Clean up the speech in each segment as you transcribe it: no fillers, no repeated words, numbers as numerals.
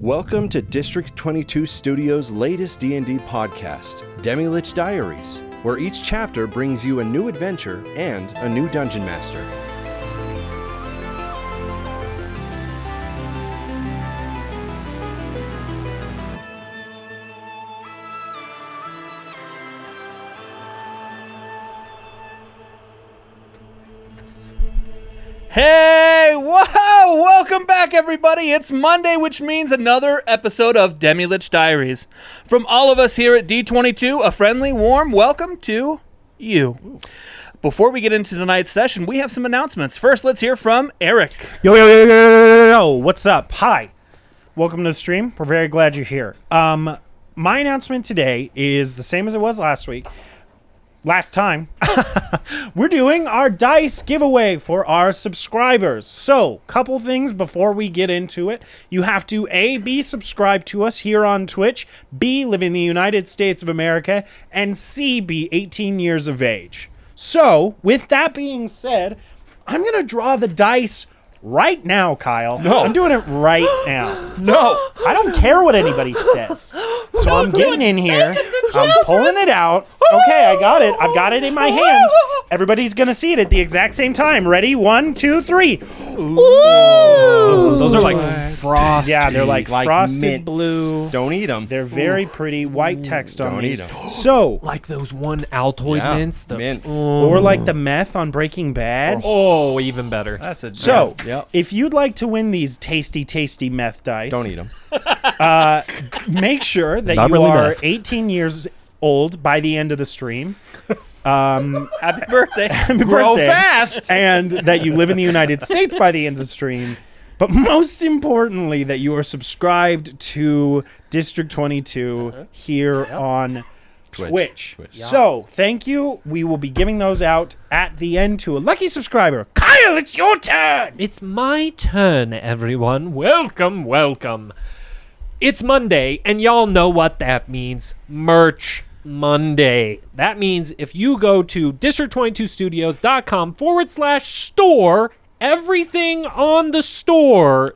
Welcome to District 22 Studios' latest D&D podcast, Demi-Lich Diaries, where each chapter brings you a new adventure and a new dungeon master. Hey, whoa! Welcome back, everybody. It's Monday, which means another episode of Demi-Lich Diaries. From all of us here at D22, a friendly, warm welcome to you. Before we get into tonight's session, we have some announcements. First, let's hear from Eric. Yo, what's up? Hi. Welcome to the stream. We're very glad you're here. My announcement today is the same as it was last time. We're doing our dice giveaway for our subscribers. So, couple things before we get into it. You have to A, be subscribed to us here on Twitch, B, live in the United States of America, and C, be 18 years of age. So, with that being said, I'm going to draw the dice right now, Kyle. No. I'm doing it right now. No! I don't care what anybody says. So I'm getting in here. I'm pulling it out. Okay, I got it. I've got it in my hand. Everybody's going to see it at the exact same time. Ready? 1, 2, 3. Ooh. Those are like frosty. Yeah, they're like frosted mints. blue. Don't eat them. They're very pretty. White text on Don't these. eat 'em. So, Like those one Altoid mints. mints. or like the meth on Breaking Bad. Oh, even better. That's a So, Yep. if you'd like to win these tasty meth dice, Don't eat them. make sure that Not you really are meth. 18 years old by the end of the stream. Happy birthday. Grow birthday. fast! And that you live in the United States by the end of the stream. But most importantly, that you are subscribed to District 22 here on Twitch. So, thank you. We will be giving those out at the end to a lucky subscriber. Kyle, it's your turn! It's my turn, everyone. Welcome, welcome. It's Monday, and y'all know what that means. Merch Monday. That means if you go to district22studios.com/store, everything on the store,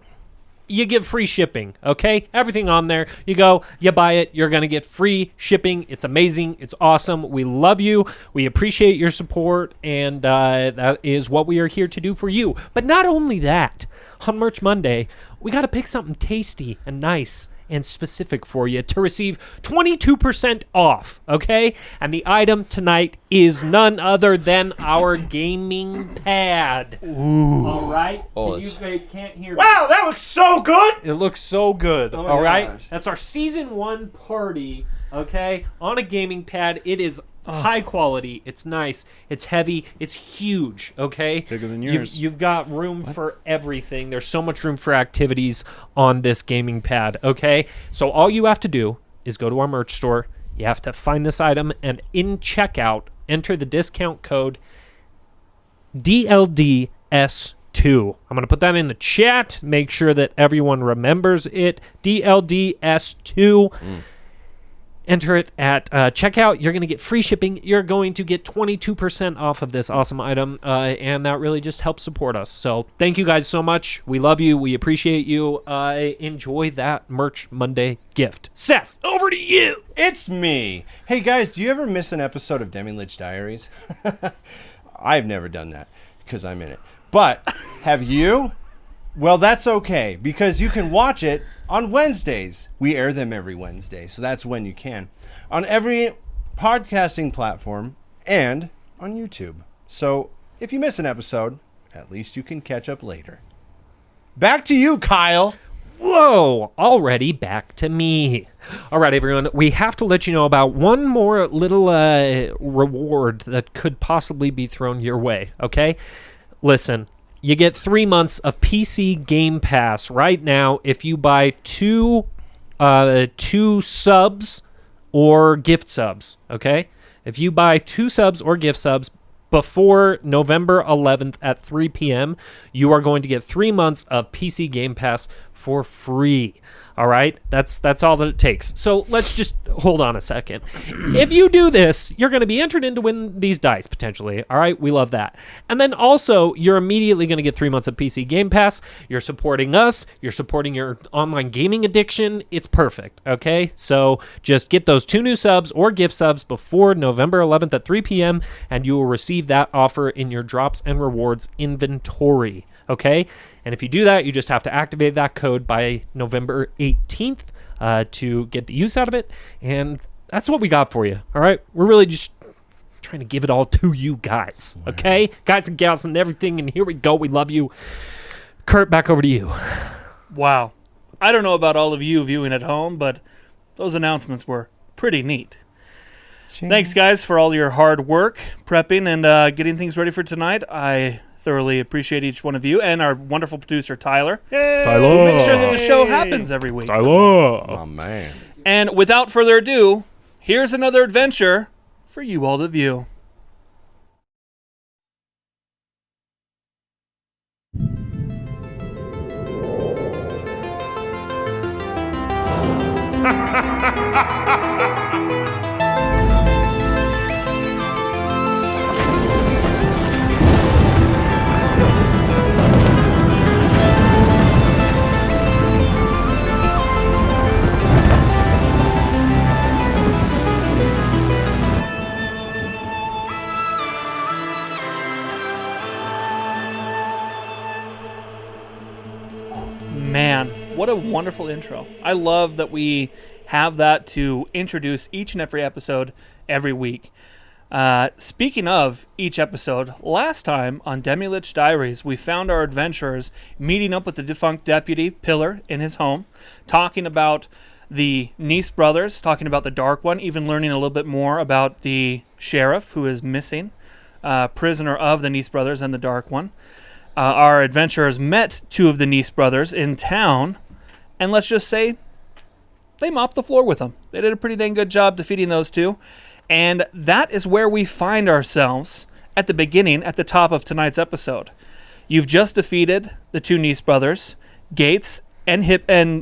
you get free shipping, okay? Everything on there. You go, you buy it, you're going to get free shipping. It's amazing. It's awesome. We love you. We appreciate your support, and that is what we are here to do for you. But not only that, on Merch Monday, we got to pick something tasty and nice and specific for you to receive 22% off, okay? And the item tonight is none other than our gaming pad. Ooh. All right? Oh, You can't hear me. Wow, that looks so good! It looks so good. Oh my all right? gosh. That's our season 1 party, okay? On a gaming pad. It is high quality. It's nice. It's heavy. It's huge, okay? Bigger than yours. You've got room for everything. There's so much room for activities on this gaming pad, okay? So all you have to do is go to our merch store. You have to find this item, and in checkout, enter the discount code DLDS2. I'm going to put that in the chat. Make sure that everyone remembers it. DLDS2. Enter it at checkout. You're going to get free shipping. You're going to get 22% off of this awesome item, and that really just helps support us. So thank you guys so much. We love you. We appreciate you. Enjoy that Merch Monday gift. Seth, over to you. It's me. Hey guys, do you ever miss an episode of Demi-Lich Diaries? I've never done that because I'm in it. But have you? Well, that's okay because you can watch it on Wednesdays. We air them every Wednesday, so that's when you can. On every podcasting platform and on YouTube. So if you miss an episode, at least you can catch up later. Back to you, Kyle. Whoa, already back to me. All right, everyone, we have to let you know about one more little reward that could possibly be thrown your way, okay? Listen, you get 3 months of PC Game Pass right now if you buy two subs or gift subs, okay? If you buy 2 subs or gift subs, before November 11th at 3 p.m., you are going to get 3 months of PC Game Pass for free. All right? That's all that it takes. So let's just hold on a second. If you do this, you're going to be entered in to win these dice, potentially. All right? We love that. And then also, you're immediately going to get 3 months of PC Game Pass. You're supporting us. You're supporting your online gaming addiction. It's perfect, okay? So just get those 2 new subs or gift subs before November 11th at 3 p.m., and you will receive that offer in your drops and rewards inventory, okay? And if you do that, you just have to activate that code by November 18th to get the use out of it. And that's what we got for you, all right? We're really just trying to give it all to you guys, okay? Guys and gals and everything, and here we go. We love you. Kurt, back over to you. Wow. I don't know about all of you viewing at home, but those announcements were pretty neat. Thanks, guys, for all your hard work prepping and getting things ready for tonight. I thoroughly appreciate each one of you and our wonderful producer, Tyler. Tyler. Make sure that the show happens every week. Tyler. Oh, man. And without further ado, here's another adventure for you all to view. Man, what a wonderful intro. I love that we have that to introduce each and every episode every week. Speaking of each episode, last time on Demilich Diaries, we found our adventurers meeting up with the defunct deputy, Pillar, in his home, talking about the Nice brothers, talking about the Dark One, even learning a little bit more about the sheriff who is missing, prisoner of the Nice brothers and the Dark One. Our adventurers met 2 of the Nice brothers in town, and let's just say they mopped the floor with them. They did a pretty dang good job defeating those 2, and that is where we find ourselves at the beginning, at the top of tonight's episode. You've just defeated the 2 Nice brothers, Gates and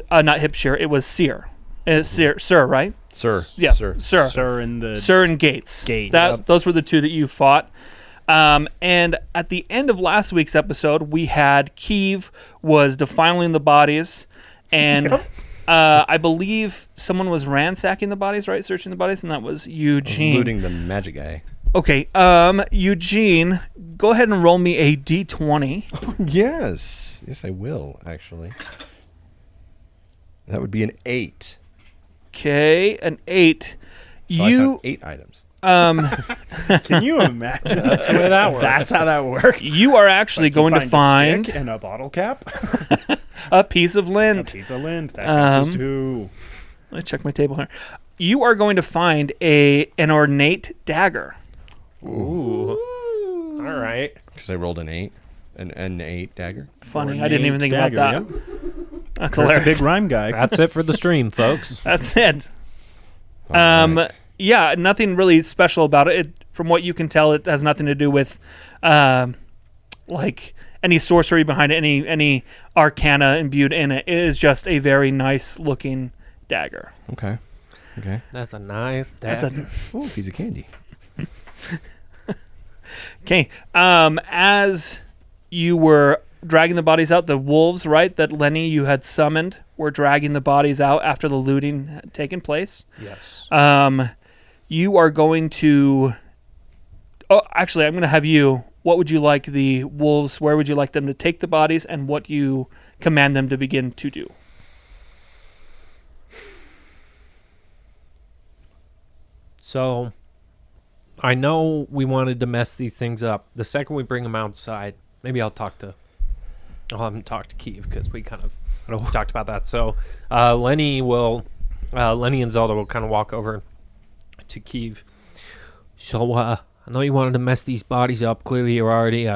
not Hipshire, it was Seer. Sir, right? Sir. Yeah, Sir. Sir and the Sir and Gates. Those were the 2 that you fought. And at the end of last week's episode, we had Kiev was defiling the bodies, and I believe someone was ransacking the bodies, right? Searching the bodies, and that was Eugene. Looting the magic guy. Okay, Eugene, go ahead and roll me a d20. Yes. Yes, I will, actually. That would be an 8. Okay, an 8. So I found 8 items. Can you imagine? That's the way that works. That's how that works. You are actually going to a find stick and a bottle cap. a piece of A lint. piece of lint. That counts as 2. Let me check my table here. You are going to find an ornate dagger. Ooh. All right. Because I rolled an 8. An 8 dagger. Funny, I didn't even think Dagger, about that. That's Kurt's a hilarious. big rhyme guy. That's it for the stream, folks. That's it. Alright. Yeah, nothing really special about it. From what you can tell, it has nothing to do with like any sorcery behind it, any arcana imbued in it. It is just a very nice looking dagger. Okay. That's a nice That's dagger. Oh, piece of candy. Okay. As you were dragging the bodies out, the wolves, right, that Lenny you had summoned, were dragging the bodies out after the looting had taken place. Yes. You are going to... Oh, actually, I'm going to have you... What would you like the wolves... Where would you like them to take the bodies, and what you command them to begin to do? So, I know we wanted to mess these things up. The second we bring them outside, maybe I'll haven't talked to Kiev because we kind of talked about that. So, Lenny and Zelda will kind of walk over to Kiev. So, I know you wanted to mess these bodies up. Clearly, you're already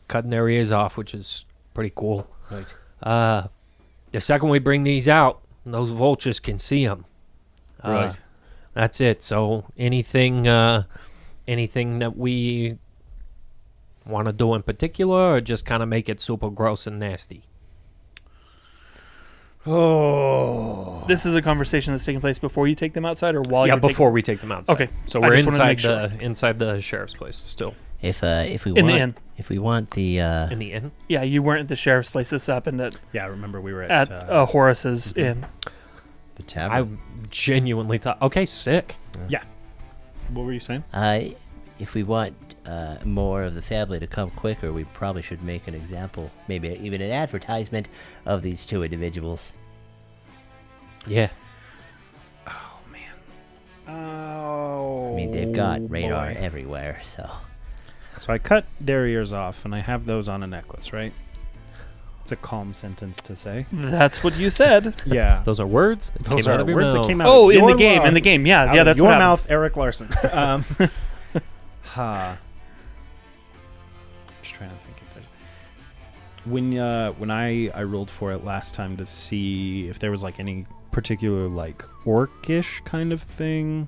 cutting their ears off, which is pretty cool. Right. The second we bring these out, those vultures can see them. Right. That's it. So anything that we want to do in particular, or just kind of make it super gross and nasty? Oh. This is a conversation that's taking place before you take them outside, or while Yeah, you're before we take them outside. Okay, So I we're just wanted to make inside the sheriff's place still. If we In want, the inn. if we want the In the inn? Yeah, you weren't at the sheriff's place. This happened at Yeah, I remember we were at Horace's inn. The I tavern. genuinely thought, okay, sick. Yeah. What were you saying? if we want more of the family to come quicker, we probably should make an example, maybe even an advertisement of these two individuals. Yeah. Oh. I mean, they've got radar everywhere, so. So I cut their ears off, and I have those on a necklace, right? It's a calm sentence to say. That's what you said. Yeah. Those are words that Those came out are of your words that mouth. came out Oh, of in the your game. mouth. In the game. Yeah, Out yeah, of that's your what happened. mouth, Eric Larson. I'm just trying to think if there's when I rolled for it last time to see if there was like any particular like orcish kind of thing.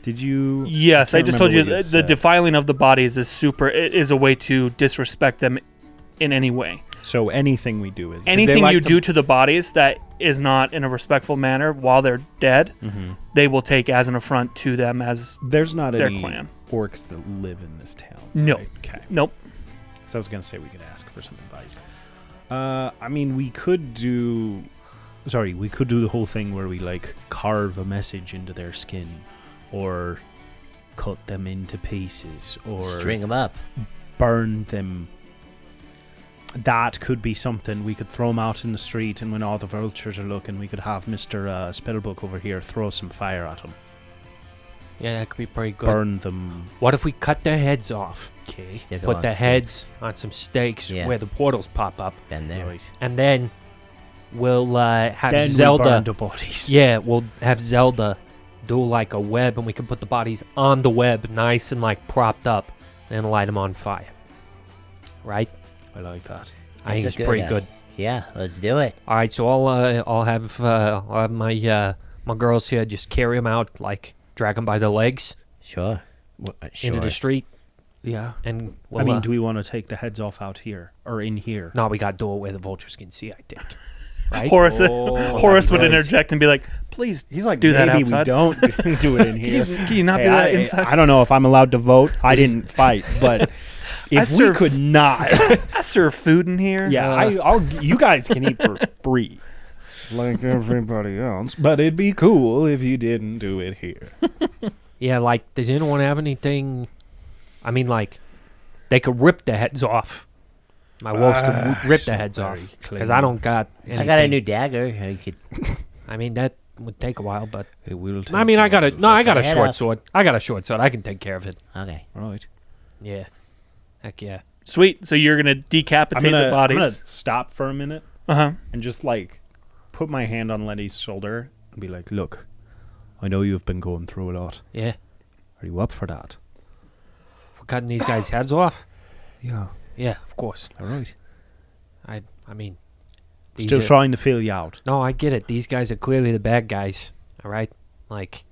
Did you? Yes, I can't just told remember you what the said. defiling of the bodies is it is a way to disrespect them in any way. So anything we do is Anything like you do to the bodies that is not in a respectful manner while they're dead, they will take as an affront to them as There's not their any clan. orcs that live in this town. No. right? Okay. Nope. So I was gonna say we could ask for some advice. I mean, we could do the whole thing where we like carve a message into their skin, or cut them into pieces, or String them up. burn them. That could be something. We could throw them out in the street, and when all the vultures are looking, we could have Mr. Spellbook over here throw some fire at them. Yeah, that could be pretty good. Burn them. What if we cut their heads off? Okay. Stick 'em Put on the sticks. heads on some stakes Yeah. where the portals pop up. Been there. Right. And then we'll have Then we Zelda. burn the bodies. Yeah, we'll have Zelda do like a web, and we can put the bodies on the web, nice and like propped up, and light them on fire. Right? I like that. I think That's it's a good pretty idea. good. Yeah, let's do it. All right, so I'll have my my girls here just carry them out, like drag them by the legs Sure. into the street, Yeah. and we'll, I mean, do we want to take the heads off out here or in here? no, we got to do it where the vultures can see. I think. Right? Horace, Oh, Horace would right. interject and be like, "Please, He's like, do that maybe outside. we don't do it in here. Can you not Hey, do that inside?" I don't know if I'm allowed to vote. I didn't fight, but if we serve- could not, I serve food in here. yeah, you guys can eat for free, like everybody else. But it'd be cool if you didn't do it here. Yeah, like, does anyone have anything? I mean, like, they could rip the heads off. My wolves could rip the so heads off very because I don't got. Anything. I got a new dagger. You could I mean, that would take a while, but It will. I mean, I got a no. I got a Head short up. sword. I got a short sword. I can take care of it. okay. Right. Yeah. Heck yeah. Sweet. So you're gonna decapitate the I'm bodies. gonna stop for a minute Uh huh. and just like put my hand on Letty's shoulder and be like, "Look, I know you've been going through a lot. Yeah. Are you up for that?" For cutting these guys' heads off. Yeah. Yeah, of course. All right. I mean, these Still are- trying to fill you out. No, I get it. These guys are clearly the bad guys. All right, like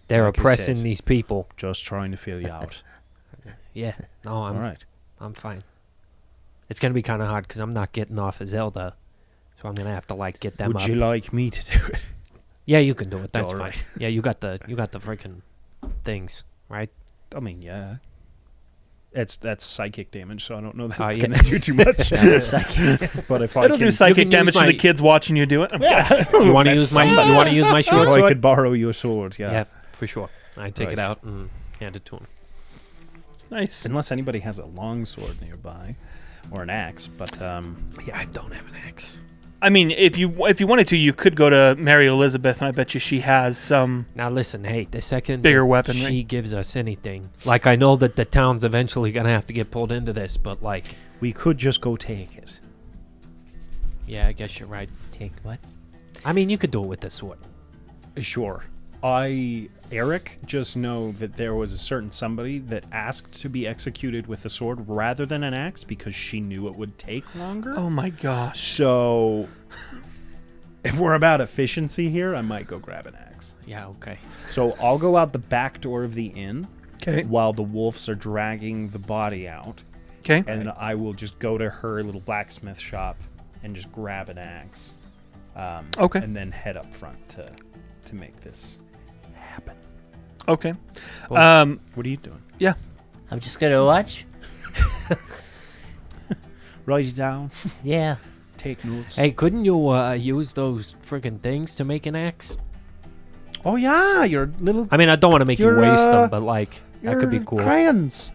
they're Like you oppressing said. these people. Just trying to fill you out. Yeah. No, All right. I'm fine. It's gonna be kind of hard because I'm not getting off of Zelda, so I'm gonna have to like get them Would up. you like me to do it? Yeah, you can do it. That's All fine. right. Yeah, you got the freaking things, right? I mean, yeah. That's psychic damage, so I don't know that Oh, it's yeah. gonna do too much. But if I It'll can, do psychic can use damage to my- the kids watching you do it. yeah. You want to That's use my somebody. you want to use my short If I sword? could borrow your sword, yeah. Yeah, for sure. I take it Right. out and hand it to him. Nice. Unless anybody has a long sword nearby, or an axe. But Yeah, I don't have an axe. I mean, if you wanted to, you could go to Mary Elizabeth, and I bet you she has some. Now listen, hey, the second Bigger that weaponry. she gives us anything, like I know that the town's eventually gonna have to get pulled into this, but like, we could just go take it. yeah, I guess you're right. Take what? I mean, you could do it with the sword. Sure. Eric, just know that there was a certain somebody that asked to be executed with a sword rather than an axe because she knew it would take longer. Oh my gosh. So, if we're about efficiency here, I might go grab an axe. Yeah, okay. So I'll go out the back door of the inn Okay. while the wolves are dragging the body out, Okay. And I will just go to her little blacksmith shop and just grab an axe. Okay. And then head up front to make this happen. Okay. What are you doing? Yeah. I'm just gonna watch. Write it down. Yeah. Take notes. Hey, couldn't you use those friggin' things to make an axe? Oh yeah, your little. I mean, I don't want to make you Your, waste them, but like that could be your cool. Crayons.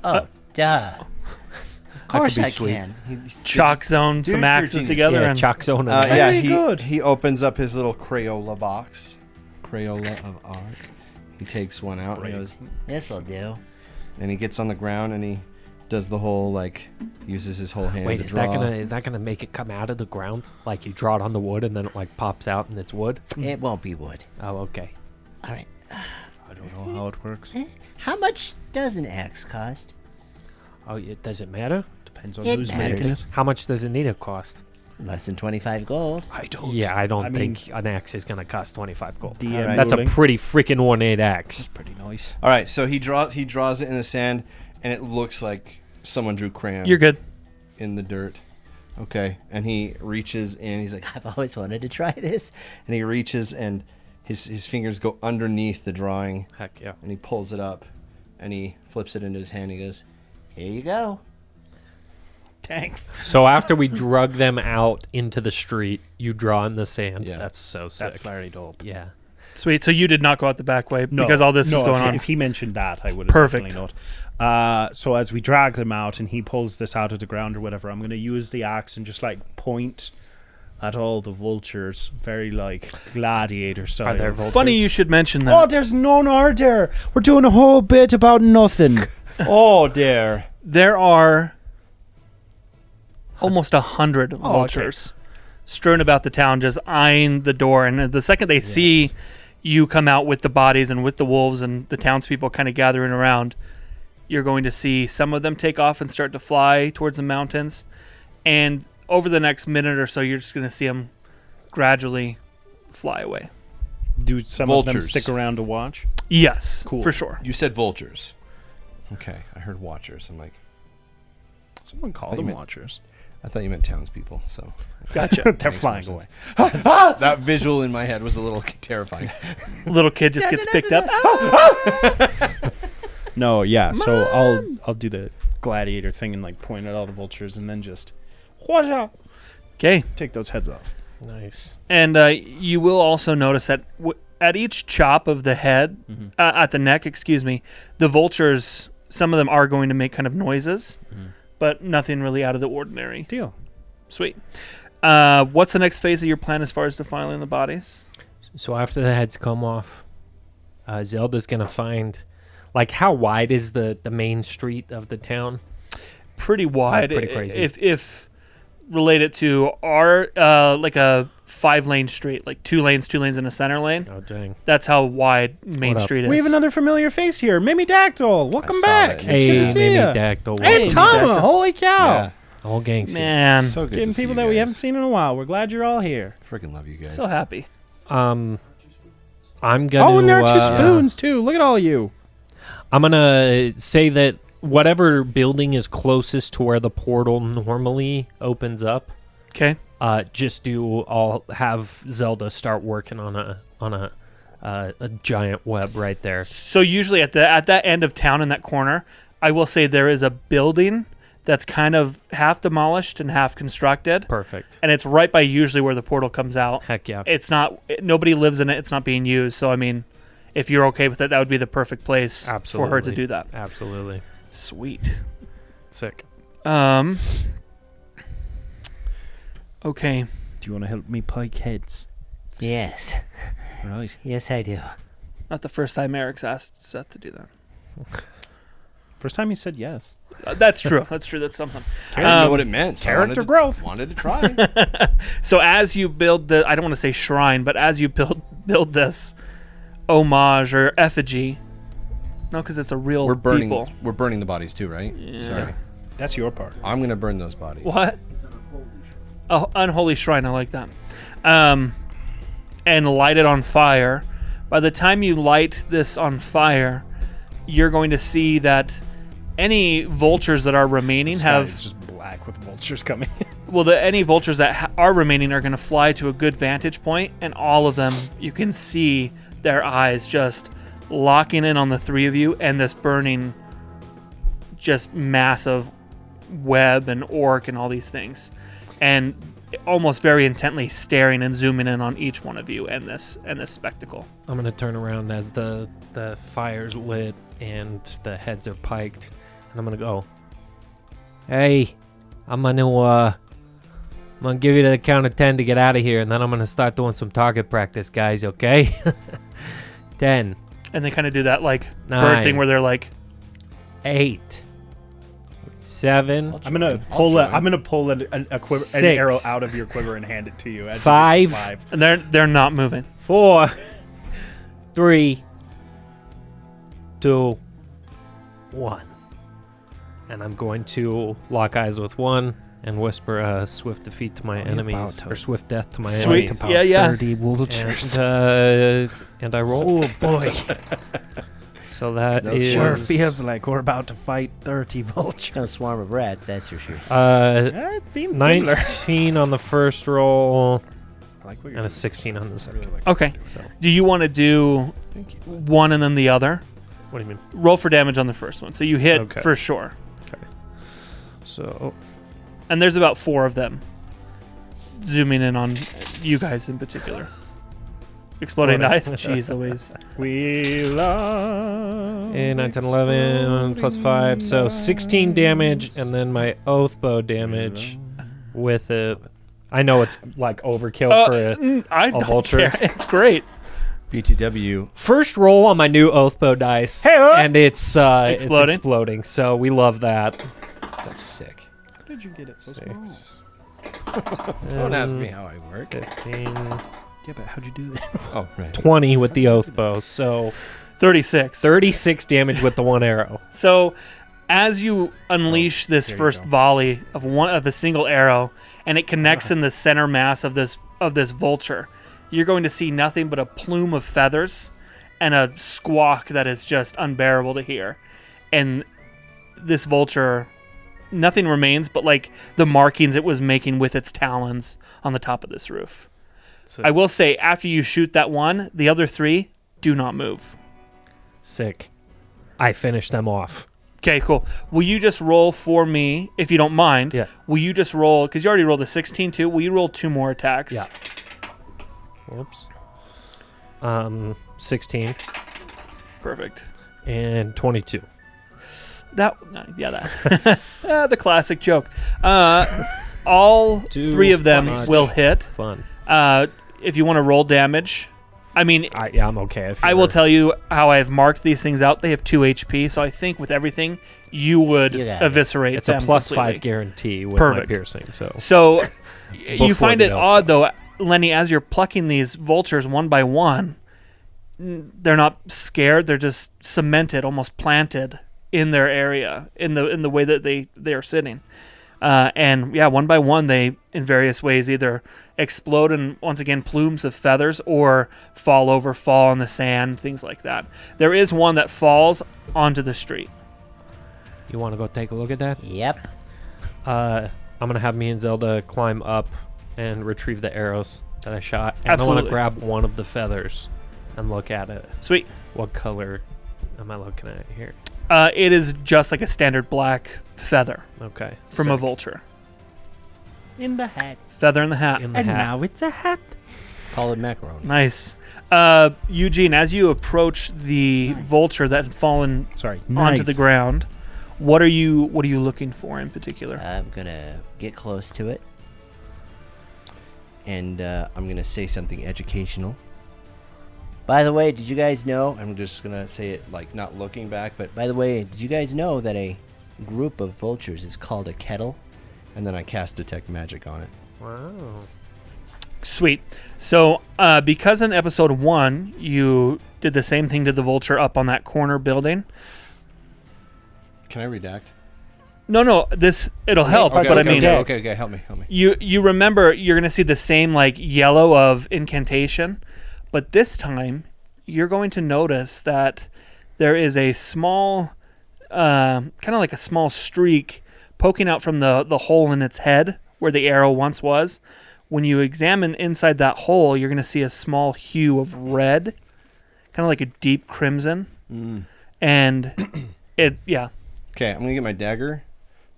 Oh, duh. Of course be I sweet. can. Chalk zone some you're axes genius. together Yeah, and Ch1 Yeah, Very good. he opens up his little Crayola box. Crayola of art. He takes one out and he goes, This'll do. and he gets on the ground and he does the whole uses his whole hand Wait, to is draw. that gonna make it come out of the ground? Like you draw it on the wood and then it like pops out and it's wood? It won't be wood. Oh, okay. All right. I don't know how it works. How much does an axe cost? Oh, does it matter? Depends on It who's matters. making it. How much does it need to cost? Less than 25 gold. I don't. Yeah, I don't mean, think an axe is gonna cost 25 gold. DM That's a ruling. pretty freaking ornate axe. Pretty nice. All right, so he draws it in the sand, and it looks like someone drew crayon you're good. in the dirt. Okay, and he reaches in. He's like, I've always wanted to try this. and he reaches and his fingers go underneath the drawing, Heck yeah. and he pulls it up, and he flips it into his hand. He goes, Here you go. Thanks. So after we drug them out into the street, you draw in the sand. Yeah. That's so sick. That's very dope. Yeah. Sweet. So you did not go out the back way because all this is going on. If he mentioned that, I would have Perfect. definitely not. So as we drag them out and he pulls this out of the ground or whatever, I'm going to use the axe and just point at all the vultures, very gladiator style. Are there vultures? Funny you should mention that. Oh, there's none, are there? We're doing a whole bit about nothing. "Oh, dear." There are almost 100 vultures strewn about the town, just eyeing the door. And the second they see you come out with the bodies and with the wolves and the townspeople kind of gathering around, you're going to see some of them take off and start to fly towards the mountains. And over the next minute or so, you're just going to see them gradually fly away. Do some of them Vultures. stick around to watch? Yes, Cool. for sure. You said vultures. Okay, I heard watchers. I'm like, Someone call you them meant- watchers. I thought you meant townspeople. So Gotcha. They're Makes flying more away. that visual in my head was a little terrifying. Little kid just gets picked up. No, yeah. So I'll do the gladiator thing and point at all the vultures and then just watch out. Okay. Take those heads off. Nice. And you will also notice that at each chop of the head, at the neck, the vultures, some of them are going to make kind of noises, but nothing really out of the ordinary. Deal. Sweet. What's the next phase of your plan as far as defiling the bodies? So after the heads come off, Zelda's gonna find, how wide is the main street of the town? Pretty wide. Pretty crazy. If relate it to our a 5-lane street, 2 lanes in a center lane. Oh dang! That's how wide Main What up? Street is. We have another familiar face here. Mimi Dactyl. Welcome saw back. that. It's good to see Mimi you. Dactyl. Hey, welcome. Tama. Dactyl. Holy cow. Yeah, All gangs. here. Man, so good. Getting to see people you that we guys. haven't seen in a while. We're glad you're all here. Freaking love you guys. so happy. I'm gonna. Oh, and there are 2 spoons, too. Look at all you. I'm gonna say that whatever building is closest to where the portal normally opens up, Okay. I'll have Zelda start working on a giant web right there. So usually at that end of town in that corner, I will say there is a building that's kind of half demolished and half constructed, Perfect. and it's right by usually where the portal comes out. Heck yeah. It's not, nobody lives in it. It's not being used. So I mean, if you're okay with it, that would be the perfect place for her to Absolutely. do that. Absolutely. Sweet. Sick. Okay. Do you want to help me pike heads? Yes. Right. Yes, I do. Not the first time Eric's asked Seth to do that. First time he said yes. That's true. That's true. That's something. I didn't know what it meant. So character I growth. Wanted to try. So as you build I don't want to say shrine, but as you build this homage or effigy, no, because it's a real We're burning. people. We're burning the bodies too, right? Sorry. That's your part. I'm gonna burn those bodies. What? Oh, unholy shrine. I like that. And light it on fire. By the time you light this on fire, you're going to see that any vultures that are remaining It's have just black with vultures coming. any vultures that are remaining are going to fly to a good vantage point, and all of them, you can see their eyes just locking in on the three of you and this burning, just massive web and orc and all these things, and almost very intently staring and zooming in on each one of you and this spectacle. I'm gonna turn around as the fire's lit and the heads are piked, and I'm gonna go, hey, I'm gonna give you the count of 10 to get out of here, and then I'm gonna start doing some target practice, guys, okay? 10. And they kind of do that like 9. bird thing where they're like, 8. 7. I'm gonna pull a quiver, an 6. arrow out of your quiver and hand it to you. As you 5. get to 5. and they're not moving. 4. 3. 2. 1. And I'm going to lock eyes with 1 and whisper swift defeat to my enemies, or swift death to my Sweet. enemies. Yeah. 30 vultures. And I roll. Oh boy, So that Those is sure feels like we're about to fight 30 vultures. No swarm of rats, that's for sure. It seems similar. 19 on the first roll I like what you're and a doing. 16 on the second. Okay. So, Do you want to do one and then the other? what do you mean? Roll for damage on the first one. So you hit Okay. for sure. So And there's about 4 of them zooming in on you guys in particular. Exploding dice? Jeez Louise. We love. 9, 10, 11 plus 5, so 16 damage, and then my oath bow damage with it. I know it's like overkill for I a don't vulture. care. It's great. BTW. first roll on my new oath bow dice, and it's exploding. So we love that. That's sick. How did you get it so 6, Don't ask me how I work. 15, Yeah, but how'd you do that? Oh, right. 20 with the oath bow. So 36. 36 damage with the one arrow. So as you unleash this there you first go. volley of a single arrow, and it connects in the center mass of this vulture, you're going to see nothing but a plume of feathers and a squawk that is just unbearable to hear. And this vulture, nothing remains but like the markings it was making with its talons on the top of this roof. I will say, after you shoot that one, the other 3 do not move. Sick. I finished them off. Okay, cool. Will you just roll for me, if you don't mind? Yeah. Will you just roll, because you already rolled a 16 too, will you roll 2 more attacks? Yeah. Whoops. 16 Perfect. and 22. That the classic joke. All Too 3 of them much. will hit. Fun. If you want to roll damage, I mean, I'm okay. I will tell you how I've marked these things out. They have 2 HP, so I think with everything, you would You got it. eviscerate It's a them plus completely. 5 guarantee with Perfect. my piercing. So So you Before find the it elf. odd, though, Lenny, as you're plucking these vultures one by one, they're not scared. They're just cemented, almost planted in their area, in the way that they are sitting. And yeah, one by one, they in various ways either explode in, once again, plumes of feathers, or fall on the sand, things like that. There is one that falls onto the street. you want to go take a look at that? Yep. I'm gonna have me and Zelda climb up and retrieve the arrows that I shot, and I Absolutely. want to grab one of the feathers and look at it. Sweet. What color am I looking at here? It is just like a standard black feather Okay. from a sick. vulture. In the hat. Feather in the hat. In the And hat. now it's a hat. Call it macaroni. Nice. Eugene, as you approach the vulture that had fallen Sorry. onto the ground, what are you looking for in particular? I'm gonna get close to it, and I'm gonna say something educational. By the way, did you guys know? I'm just gonna say it like not looking back, but By the way, did you guys know that a group of vultures is called a kettle? and then I cast detect magic on it. Wow. Sweet. So, because in episode 1 you did the same thing to the vulture up on that corner building. Can I redact? No, it'll help. Okay, but okay, I mean, okay, help me. you remember you're gonna see the same like yellow of incantation, but this time you're going to notice that there is a small kind of like a small streak poking out from the hole in its head where the arrow once was. When you examine inside that hole, you're going to see a small hue of red, kind of like a deep crimson. And yeah. Okay, I'm going to get my dagger,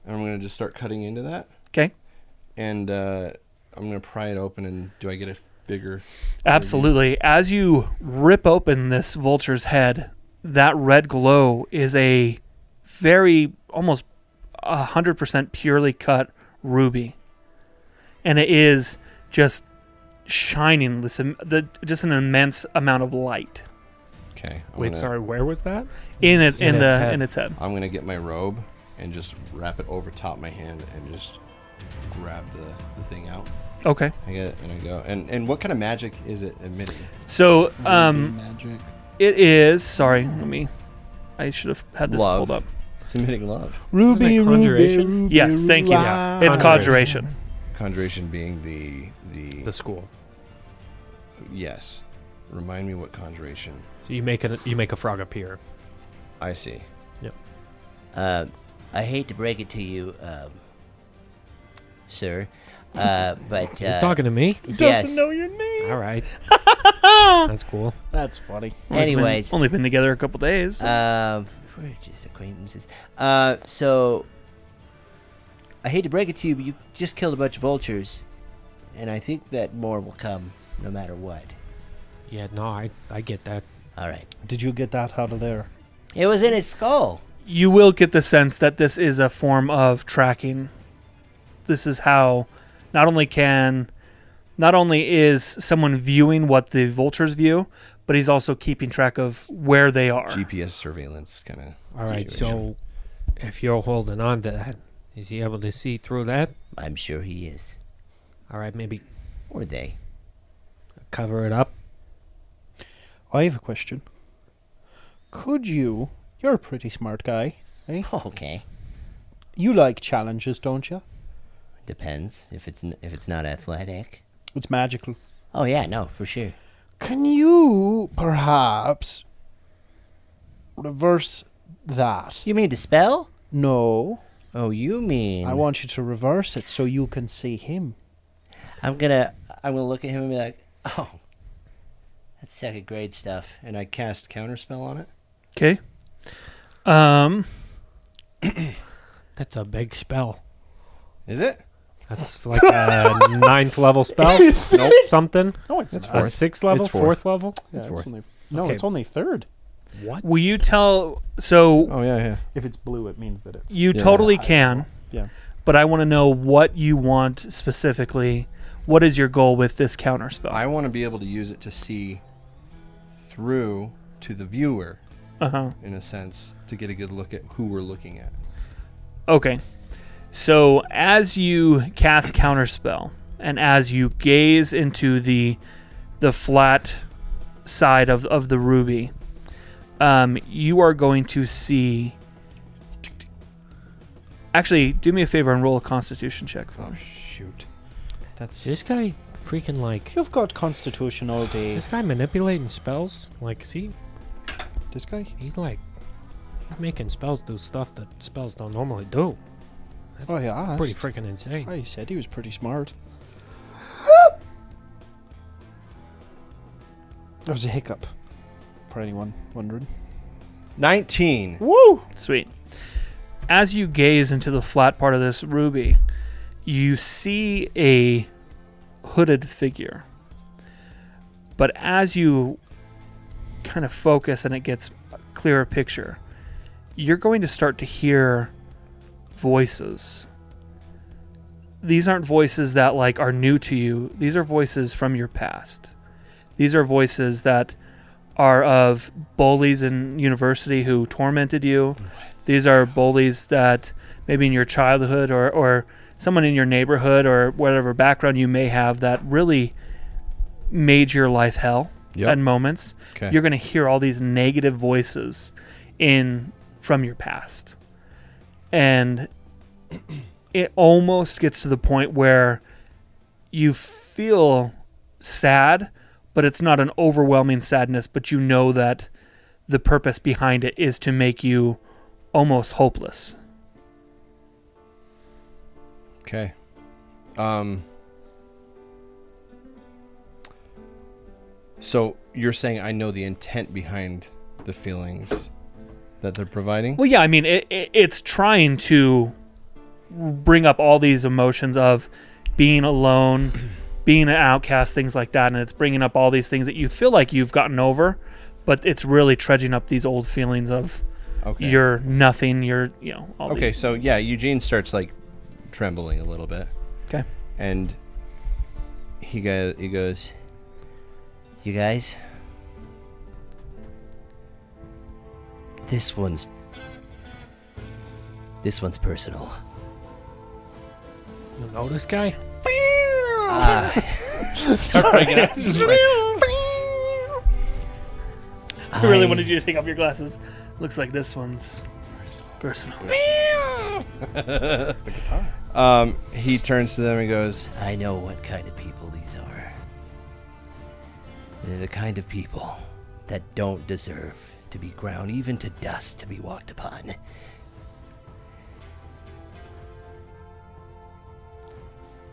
and I'm going to just start cutting into that. Okay. And I'm going to pry it open, and do I get a bigger... Absolutely. As you rip open this vulture's head, that red glow is a very, almost 100% purely cut ruby. And it is just shining, just an immense amount of light. Okay. Wait, sorry, where was that? In its head. I'm going to get my robe and just wrap it over top my hand and just grab the thing out. Okay. I get it, and I go. And what kind of magic is it emitting? So, Magic. it is, sorry, I should have had this Love. pulled up. It's emitting love. Ruby, Isn't it conjuration? Ruby, Yes, thank you. Yeah. It's Conjuration. conjuration. Conjuration being The school. Yes. Remind me what conjuration. So you make a frog appear. I see. I hate to break it to you, sir, but You're talking to me? yes. Doesn't know your name. All right. That's cool. That's funny. Anyways, Only been together a couple days. we're just acquaintances. So I hate to break it to you, but you just killed a bunch of vultures, and I think that more will come, no matter what. Yeah, no, I get that. All right. Did you get that out of there? It was in his skull. You will get the sense that this is a form of tracking. This is how not only is someone viewing what the vultures view, but he's also keeping track of where they are. GPS surveillance kind of. All right, so if you're holding on to that, is he able to see through that? I'm sure he is. All right, maybe Or they. cover it up. I have a question. Could you... You're a pretty smart guy, eh? Okay. You like challenges, don't you? Depends if it's not athletic. It's magical. Oh yeah, no, for sure. Can you perhaps reverse that? You mean to spell? No. Oh, you mean? I want you to reverse it so you can see him. I'm gonna look at him and be like, oh, that's second grade stuff. And I cast counterspell on it. Okay. That's a big spell. Is it? That's like a 9th level spell. Nope. Something. No, it's A not. 6th level? It's fourth. 4th level? Yeah, It's it's fourth. only, no, Okay. it's only third. What? Will you tell? So Oh yeah. If it's blue, it means that it's... you Yeah. totally can, Yeah. but I want to know what you want specifically. What is your goal with this counter spell? I want to be able to use it to see through to the viewer, in a sense, to get a good look at who we're looking at. Okay. So as you cast counterspell and as you gaze into the flat side of the ruby, you are going to see. Actually, do me a favor and roll a Constitution check for Oh me. shoot. That's Is this guy freaking like... You've got Constitution all Is day. this guy manipulating spells? Like, see, This guy? he's like... He's making spells do stuff that spells don't normally do. Oh, yeah. Pretty freaking insane. I said he was pretty smart. There was a hiccup, for anyone wondering. 19. Woo! Sweet. As you gaze into the flat part of this ruby, you see a hooded figure. But as you kind of focus and it gets a clearer picture, you're going to start to hear voices. These aren't voices that like are new to you. These are voices from your past. These are voices that are of bullies in university who tormented you. These are bullies that maybe in your childhood or someone in your neighborhood or whatever background you may have that really made your life hell at moments. Okay. You're going to hear all these negative voices from your past. And it almost gets to the point where you feel sad, but it's not an overwhelming sadness, but you know that the purpose behind it is to make you almost hopeless. Okay. So you're saying I know the intent behind the feelings that they're providing? Well, yeah, I mean, it's trying to bring up all these emotions of being alone, being an outcast, things like that, and it's bringing up all these things that you feel like you've gotten over, but it's really trudging up these old feelings of you're nothing, you're, all Okay, so yeah, Eugene starts like trembling a little bit. Okay. And he goes, You guys, this one's personal. You know this guy? I really wanted you to take off your glasses. Looks like this one's personal. That's the guitar. he turns to them and goes, I know what kind of people these are. They're the kind of people that don't deserve to be ground even to dust to be walked upon.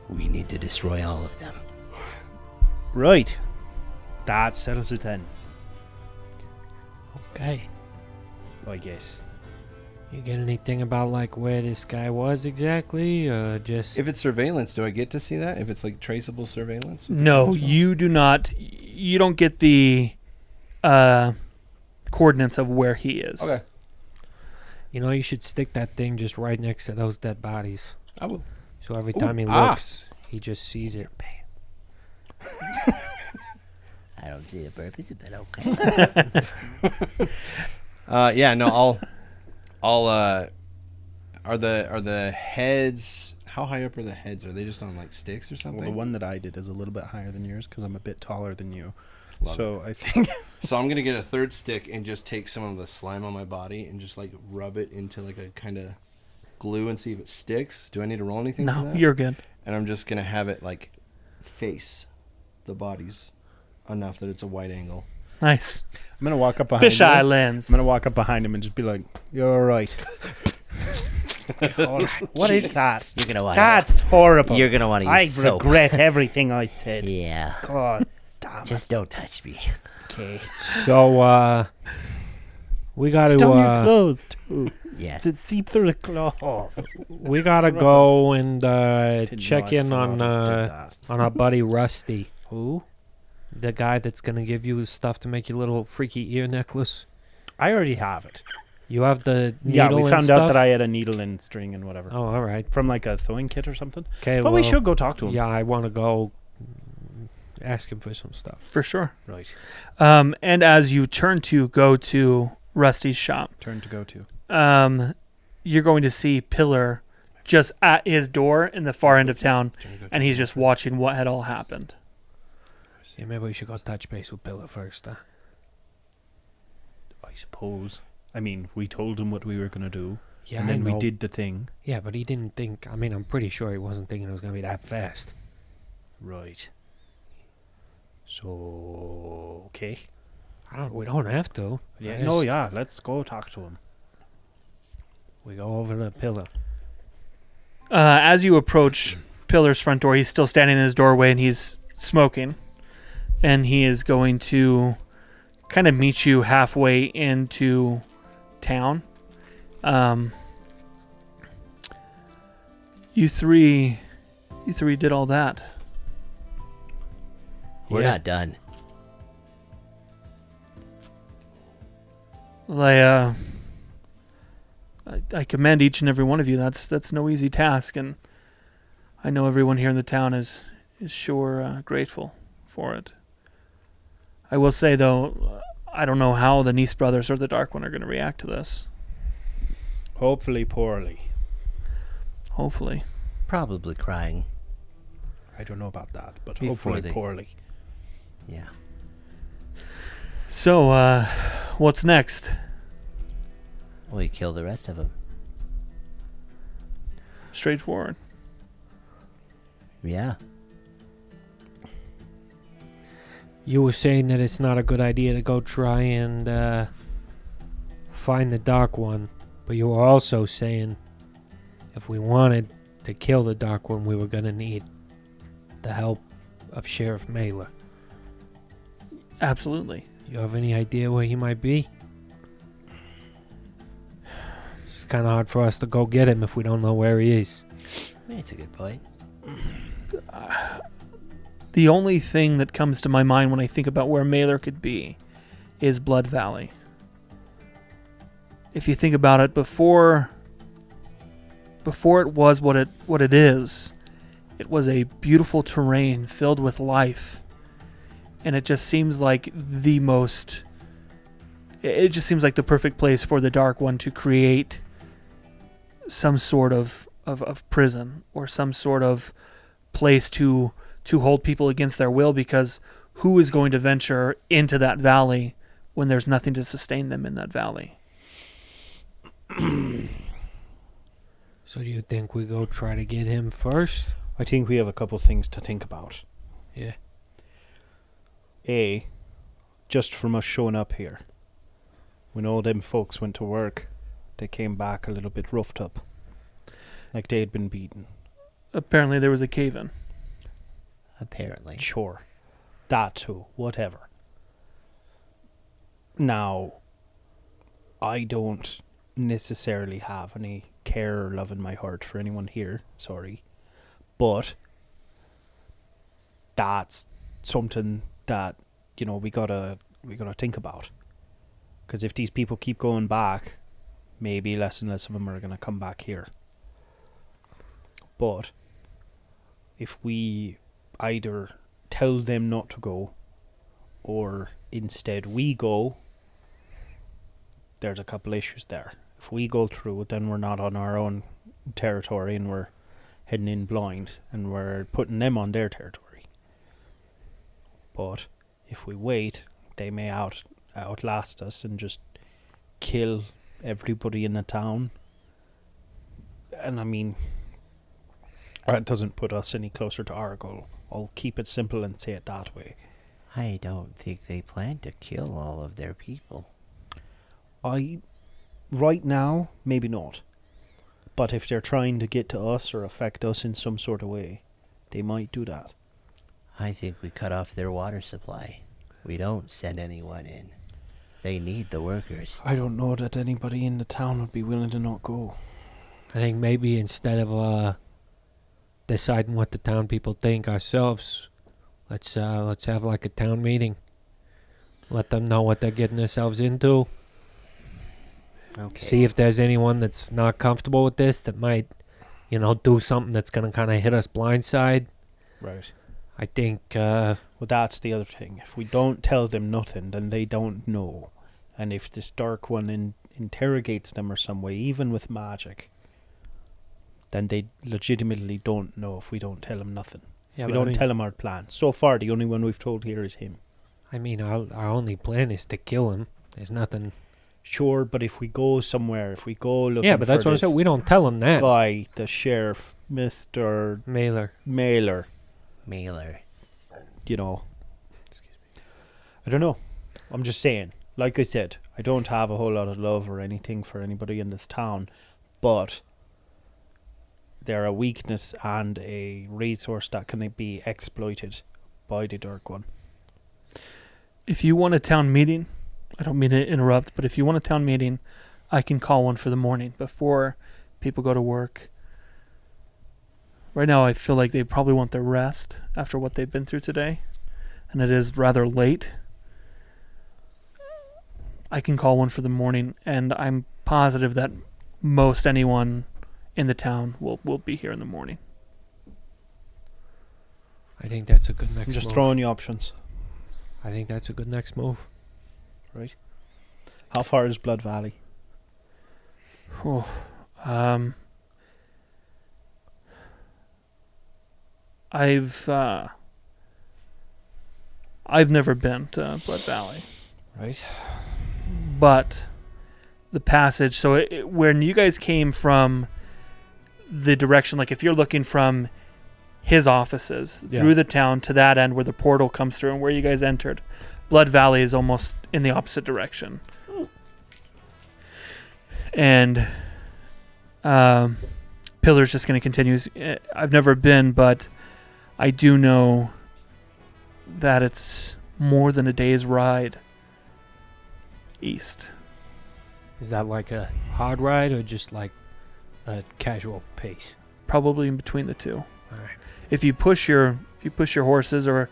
We need to destroy all of them. Right. That settles it then, Okay. I guess. You get anything about like where this guy was exactly? Just if it's surveillance, do I get to see that? If it's like traceable surveillance? No, you do not. You don't get the coordinates of where he is. Okay. you should stick that thing just right next to those dead bodies. I will. So every time he looks, he just sees it. I don't see the purpose, but okay. Yeah, no, I'll are the heads, how high up are the heads? Are they just on like sticks or something? Well, the one that I did is a little bit higher than yours because I'm a bit taller than you. Love so I think So I'm gonna get a third stick and just take some of the slime on my body and just like rub it into like a kind of glue and see if it sticks. Do I need to roll anything for No, that? you're good. And I'm just gonna have it like face the bodies enough that it's a wide angle. Nice. I'm gonna walk up behind Fish him. eye lens. I'm gonna walk up behind him and just be like, "You're all right." God, what is that? You're gonna want. That's horrible. You're gonna want to I use soap. regret everything I said. Yeah. God damn Just don't touch me. Okay. So we got It's on your to clothes too. Yeah. To see through the clothes. we gotta go and Didn't check know in I on thought I did that. our buddy Rusty, Who? the guy that's gonna give you stuff to make your little freaky ear necklace. I already have it. You have the needle Yeah, we and found stuff? out that I had a needle and string and whatever Oh, all right. from like a sewing kit or something. Okay, But we should go talk to him. Yeah, I want to go ask him for some stuff. For sure. Right. And as you turn to go to Rusty's shop, Turn to go to. you're going to see Pillar just at his door in the far end of town, and he's just watching what had all happened. Yeah, maybe we should go touch base with Pillar first. I suppose. I mean, we told him what we were gonna do, Yeah, and I then we know. did the thing. Yeah, but he didn't think. I mean, I'm pretty sure he wasn't thinking it was gonna be that fast. Right. So okay. We don't have to. Yeah. No. Yeah. Let's go talk to him. We go over to Pillar. As you approach Pillar's front door, he's still standing in his doorway and he's smoking. And he is going to kind of meet you halfway into town. You three did all that. We're Yeah. not done. Well, I commend each and every one of you. That's no easy task, and I know everyone here in the town is sure grateful for it. I will say though, I don't know how the Nice brothers or the Dark One are going to react to this. Hopefully poorly. Hopefully. Probably crying. I don't know about that, but Before hopefully they- poorly. Yeah. So, what's next? We kill the rest of them. Straightforward. Yeah. You were saying that it's not a good idea to go try and find the Dark One. But you were also saying if we wanted to kill the Dark One, we were going to need the help of Sheriff Mailer. Absolutely. You have any idea where he might be? It's kind of hard for us to go get him if we don't know where he is. That's a good point. The only thing that comes to my mind when I think about where Mailer could be is Blood Valley. If you think about it, before it was what it is, it was a beautiful terrain filled with life. And it just seems like the perfect place for the Dark One to create some sort of prison or some sort of place to hold people against their will, because who is going to venture into that valley when there's nothing to sustain them in that valley? So do you think we go try to get him first? I think we have a couple things to think about. Yeah. A, just from us showing up here. When all them folks went to work, they came back a little bit roughed up. Like they had been beaten. Apparently there was a cave-in. Apparently. Sure. That too. Whatever. Now, I don't necessarily have any care or love in my heart for anyone here. Sorry. But that's something that, we gotta think about. Because if these people keep going back, maybe less and less of them are gonna come back here. But if we either tell them not to go, or instead we go, there's a couple issues there. If we go through, then we're not on our own territory and we're heading in blind and we're putting them on their territory. But if we wait, they may outlast us and just kill everybody in the town. And I mean, that doesn't put us any closer to our goal. I'll keep it simple and say it that way. I don't think they plan to kill all of their people. Right now, maybe not. But if they're trying to get to us or affect us in some sort of way, they might do that. I think we cut off their water supply. We don't send anyone in. They need the workers. I don't know that anybody in the town would be willing to not go. I think maybe instead of deciding what the town people think ourselves, let's have like a town meeting. Let them know what they're getting themselves into. Okay. See if there's anyone that's not comfortable with this that might, do something that's going to kind of hit us blindside. Right. I think... Well, that's the other thing. If we don't tell them nothing, then they don't know. And if this Dark One interrogates them or some way, even with magic, then they legitimately don't know if we don't tell them nothing. Yeah, if we don't tell them our plan. So far, the only one we've told here is him. I mean, our only plan is to kill him. There's nothing... Sure, but if we go somewhere, if we go looking for yeah, but that's what I said. We don't tell him that. guy, the sheriff, Mr. Mailer. Mailer. I don't know. I'm just saying. Like I said, I don't have a whole lot of love or anything for anybody in this town, but they're a weakness and a resource that can be exploited by the Dark One. If you want a town meeting, I don't mean to interrupt, but if you want a town meeting, I can call one for the morning before people go to work. Right now, I feel like they probably want their rest after what they've been through today, and it is rather late. I can call one for the morning, and I'm positive that most anyone in the town will be here in the morning. I think that's a good next I'm just move. throwing you options. I think that's a good next move. Right. How far is Blood Valley? Oh, I've never been to Blood Valley, Right. but the passage. So when you guys came from the direction, like if you're looking from his offices through the town to that end where the portal comes through and where you guys entered, Blood Valley is almost in the opposite direction. And Pillar's just going to continue. I've never been, but I do know that it's more than a day's ride east. Is that like a hard ride or just like a casual pace? Probably in between the two. All right. If you push your horses or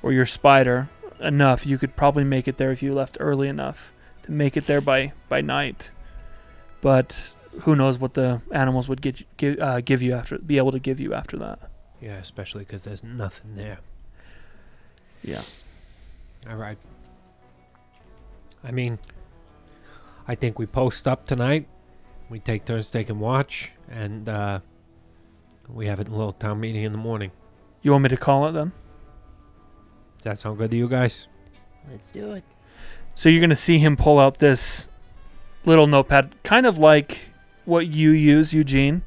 your spider enough, you could probably make it there if you left early enough to make it there by night. But who knows what the animals would be able to give you after that. Yeah, especially because there's nothing there. Yeah. All right. I mean, I think we post up tonight. We take turns taking watch, and we have a little town meeting in the morning. You want me to call it then? Does that sound good to you guys? Let's do it. So you're going to see him pull out this little notepad, kind of like what you use, Eugene,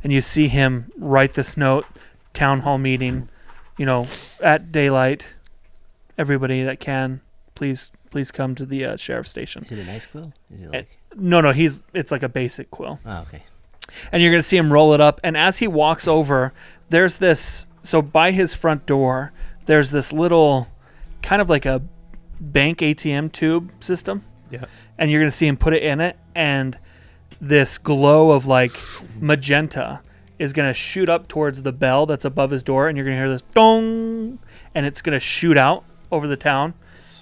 and you see him write this note, town hall meeting, at daylight. Everybody that can, please come to the sheriff's station. Is it a nice quill? Is it like... No, it's like a basic quill. Oh, okay. And you're going to see him roll it up, and as he walks over, there's this, so by his front door, there's this little, kind of like a bank ATM tube system. Yeah. And you're going to see him put it in it, and this glow of like magenta is going to shoot up towards the bell that's above his door, and you're going to hear this dong, and it's going to shoot out over the town,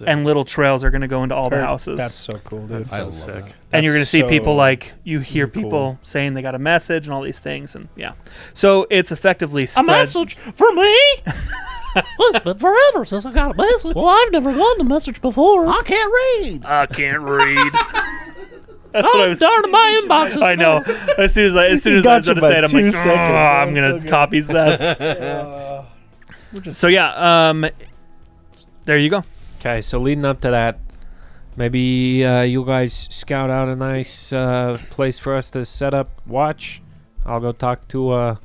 and little trails are going to go into all the houses. That's so cool, dude. That's so sick. And you're going to see so people you hear cool. people saying they got a message and all these things, and yeah. So it's effectively spread. A message for me? Well, it's been forever since I got a message. Well, I've never gotten a message before. I can't read. I can't read. That's what I was. Darn, my inbox is I know. As soon as I was going to say it, I'm like, I'm going to so copy Seth. So yeah, there you go. Okay, so leading up to that, maybe you guys scout out a nice place for us to set up watch. I'll go talk to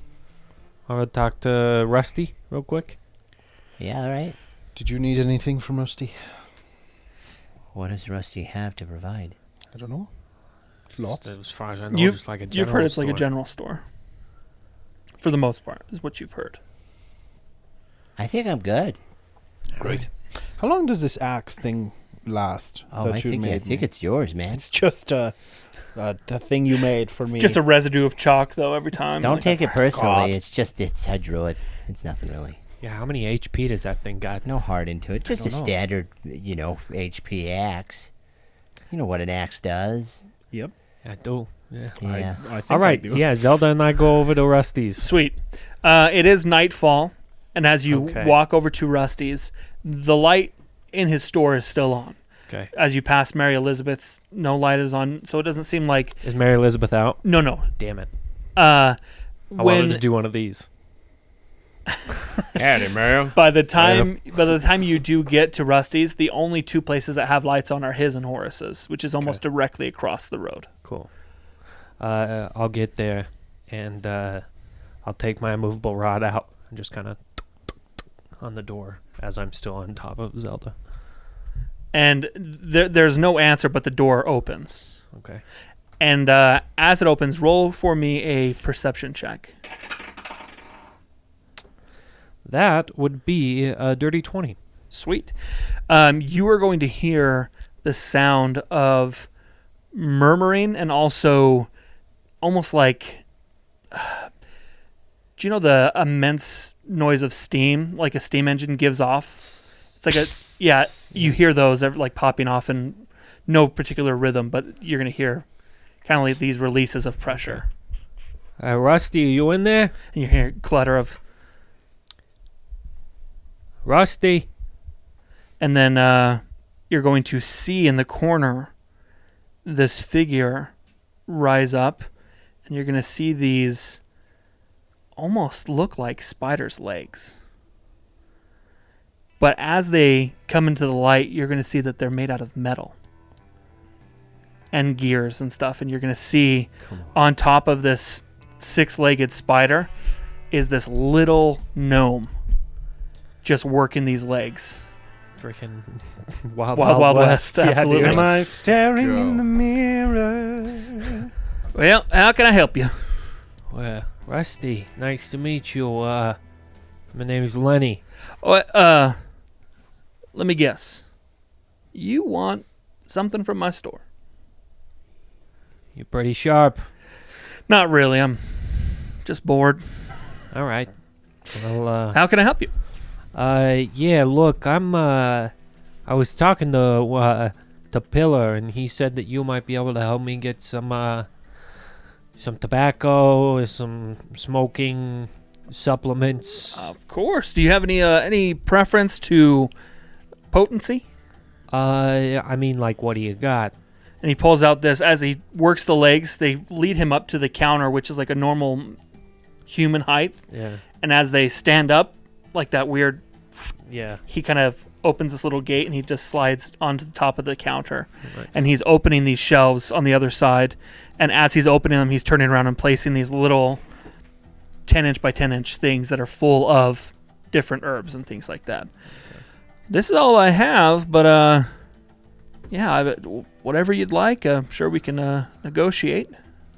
Rusty real quick. Yeah, all right. Did you need anything from Rusty? What does Rusty have to provide? I don't know. Lots. As far as I know, You've- just like a general You've heard it's store. like a general store. For the most part, is what you've heard. I think I'm good. Great. How long does this axe thing last? Oh, that I you think made me? it's yours, man. It's just the thing you made for It's me. just a residue of chalk, though, every time. Don't Like, take it personally. God. I drew it. It's nothing really. Yeah, how many HP does that thing got? No heart into it. Just a don't know. standard, HP axe. You know what an axe does. Yep. I do. Yeah. Yeah. I think All right. I do. Yeah, Zelda and I go over to Rusty's. Sweet. It is nightfall, and as you Okay. walk over to Rusty's, the light in his store is still on. Okay. As you pass Mary Elizabeth's, no light is on, so it doesn't seem like... Is Mary Elizabeth out? No. Damn it. Uh, I wanted when to do one of these. Howdy, Mary. by the time you do get to Rusty's, the only two places that have lights on are his and Horace's, which is almost directly across the road. Cool. I'll get there, and I'll take my immovable rod out and just kind of on the door as I'm still on top of Zelda. And there's no answer, but the door opens. Okay. And as it opens, roll for me a perception check. That would be a dirty 20. Sweet. You are going to hear the sound of murmuring and also almost like... do you know the immense noise of steam, like a steam engine gives off? It's like you hear those like popping off in no particular rhythm, but you're going to hear kind of like these releases of pressure. Rusty, are you in there? And you hear clutter of... Rusty? And then you're going to see in the corner this figure rise up, and you're going to see these almost look like spiders' legs. But as they come into the light, you're going to see that they're made out of metal and gears and stuff, and you're going to see on top of this six-legged spider is this little gnome just working these legs. freaking Wild Wild West. Yeah, dude. Absolutely. Am I staring Go. in the mirror? Well, how can I help you? Well, Rusty, nice to meet you. My name's Lenny. Let me guess. You want something from my store? You're pretty sharp. Not really. I'm just bored. All right. Well, How can I help you? yeah. Look, I was talking to Pillar, and he said that you might be able to help me get some tobacco, some smoking supplements. Of course. Do you have any preference to potency? I mean, like, what do you got? And he pulls out this as he works the legs. They lead him up to the counter, which is like a normal human height. Yeah. And as they stand up, like that weird, Yeah. he kind of opens this little gate and he just slides onto the top of the counter. Nice. And he's opening these shelves on the other side. And as he's opening them, he's turning around and placing these little 10-inch by 10-inch things that are full of different herbs and things like that. This is all I have, but yeah, whatever you'd like, I'm sure we can negotiate.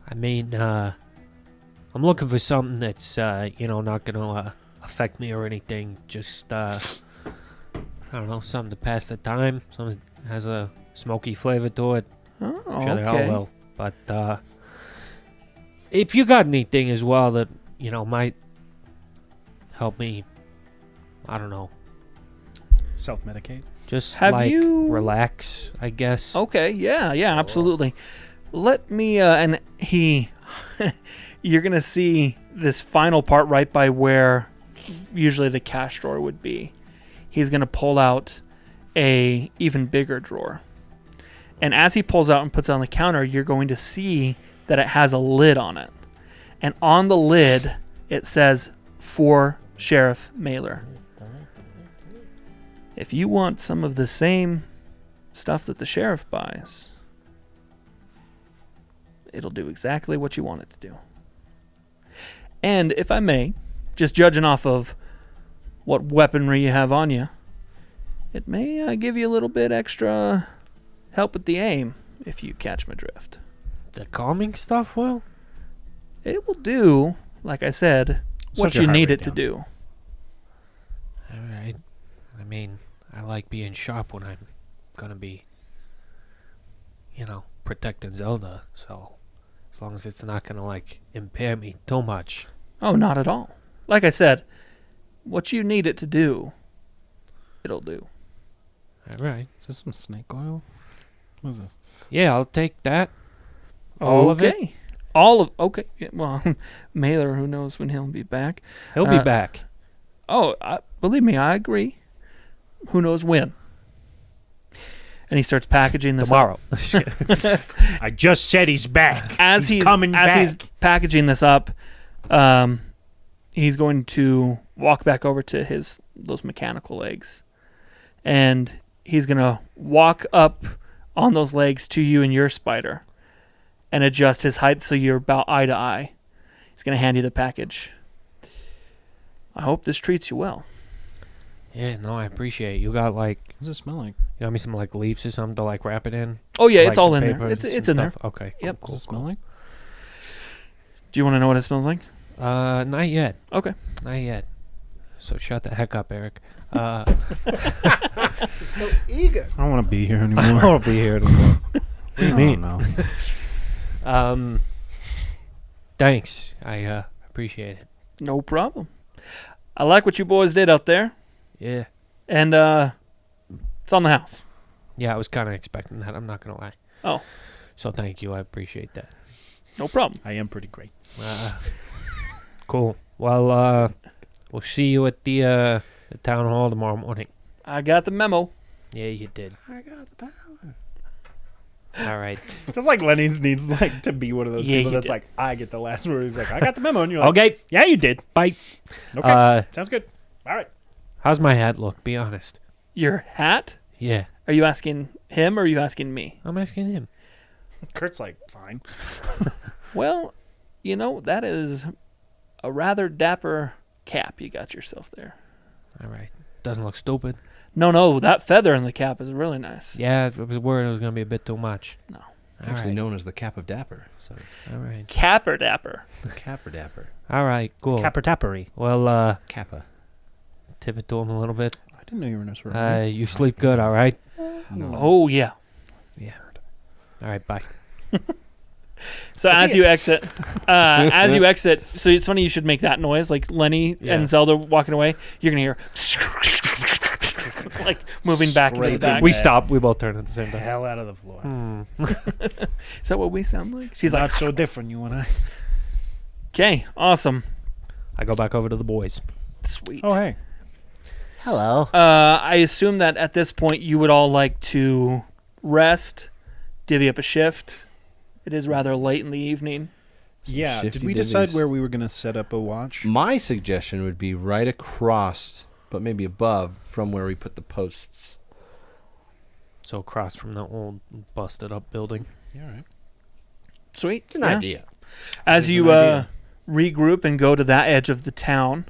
I mean, I'm looking for something that's, not gonna affect me or anything. Just, I don't know, something to pass the time. Something that has a smoky flavor to it. Oh, I'm sure they all okay. will. But if you got anything as well that, might help me, I don't know, Self-medicate. just Have you- relax, I guess. Okay, yeah, absolutely. Let me, and you're going to see this final part right by where usually the cash drawer would be. He's going to pull out a even bigger drawer. And as he pulls out and puts it on the counter, you're going to see that it has a lid on it. And on the lid, it says, "For Sheriff Mailer." If you want some of the same stuff that the sheriff buys, it'll do exactly what you want it to do. And if I may, just judging off of what weaponry you have on you, it may give you a little bit extra help with the aim, if you catch my drift. The calming stuff, well? It will do, like I said, what Slows your you heart need rate it to down. do. All right. I mean, I like being sharp when I'm gonna be, protecting Zelda. So, as long as it's not gonna, impair me too much. Oh, not at all. Like I said, what you need it to do, it'll do. All right. Is this some snake oil? What is this? Yeah, I'll take that. All of it? Okay. All of okay. Yeah, well, Mailer, who knows when he'll be back? He'll be back. Oh, believe me, I agree. Who knows when? And he starts packaging this up. Tomorrow. I just said he's back. As he's coming back. he's packaging this up, he's going to walk back over to those mechanical legs, and he's gonna walk up on those legs to you and your spider, and adjust his height so you're about eye to eye. He's gonna hand you the package. I hope this treats you well. Yeah, no, I appreciate it. You got, What does it smell like? you got me some, leaves or something to, wrap it in? Oh yeah, Like it's all some in there. papers, It's some in there. stuff? Okay. Yep. What does it smell like? Do you want to know what it smells like? Not yet. Okay. Not yet. So shut the heck up, Eric. So eager. I don't want to be here I anymore. don't want to be here anymore. What do you mean? No. Thanks. I appreciate it. No problem. I like what you boys did out there, Yeah. and it's on the house. Yeah, I was kind of expecting that. I'm not going to lie. Oh. So thank you. I appreciate that. No problem. I am pretty great. Cool. Well, we'll see you at the town hall tomorrow morning. I got the memo. Yeah, you did. I got the power. All right. It's like Lenny's needs to be one of those Yeah, people he that's did. like, I get the last word. He's like, I got the memo, and you're like, Okay. yeah, you did. Bye. Okay, sounds good. All right. How's my hat look? Be honest. Your hat? Yeah. Are you asking him or are you asking me? I'm asking him. Kurt's like, fine. Well, that is a rather dapper cap you got yourself there. All right. Doesn't look stupid. No, that feather in the cap is really nice. Yeah, I was worried it was going to be a bit too much. No. It's actually known as the Cap of Dapper. So it's All right. Capper dapper. the Capper Dapper. All right, cool. Capper tappery. Well, Kappa. tip it to him a little bit. I didn't know you were in this You sleep good, all right? No. Oh, yeah. All right, bye. So as you exit, so it's funny you should make that noise, like Lenny and Zelda walking away. You're going to hear like moving back into the back. We stop. We both turn at the same time. Hell out of the floor. Is that what we sound like? She's Not like, so different, you and I. okay, awesome. I go back over to the boys. Sweet. Oh, hey. Hello. I assume that at this point you would all like to rest, divvy up a shift. It is rather late in the evening. Yeah, did shifty we decide divvies. where we were going to set up a watch? My suggestion would be right across, but maybe above, from where we put the posts. So across from the old busted up building. Yeah, all right. Sweet. It's an idea. As It's you an idea. regroup and go to that edge of the town,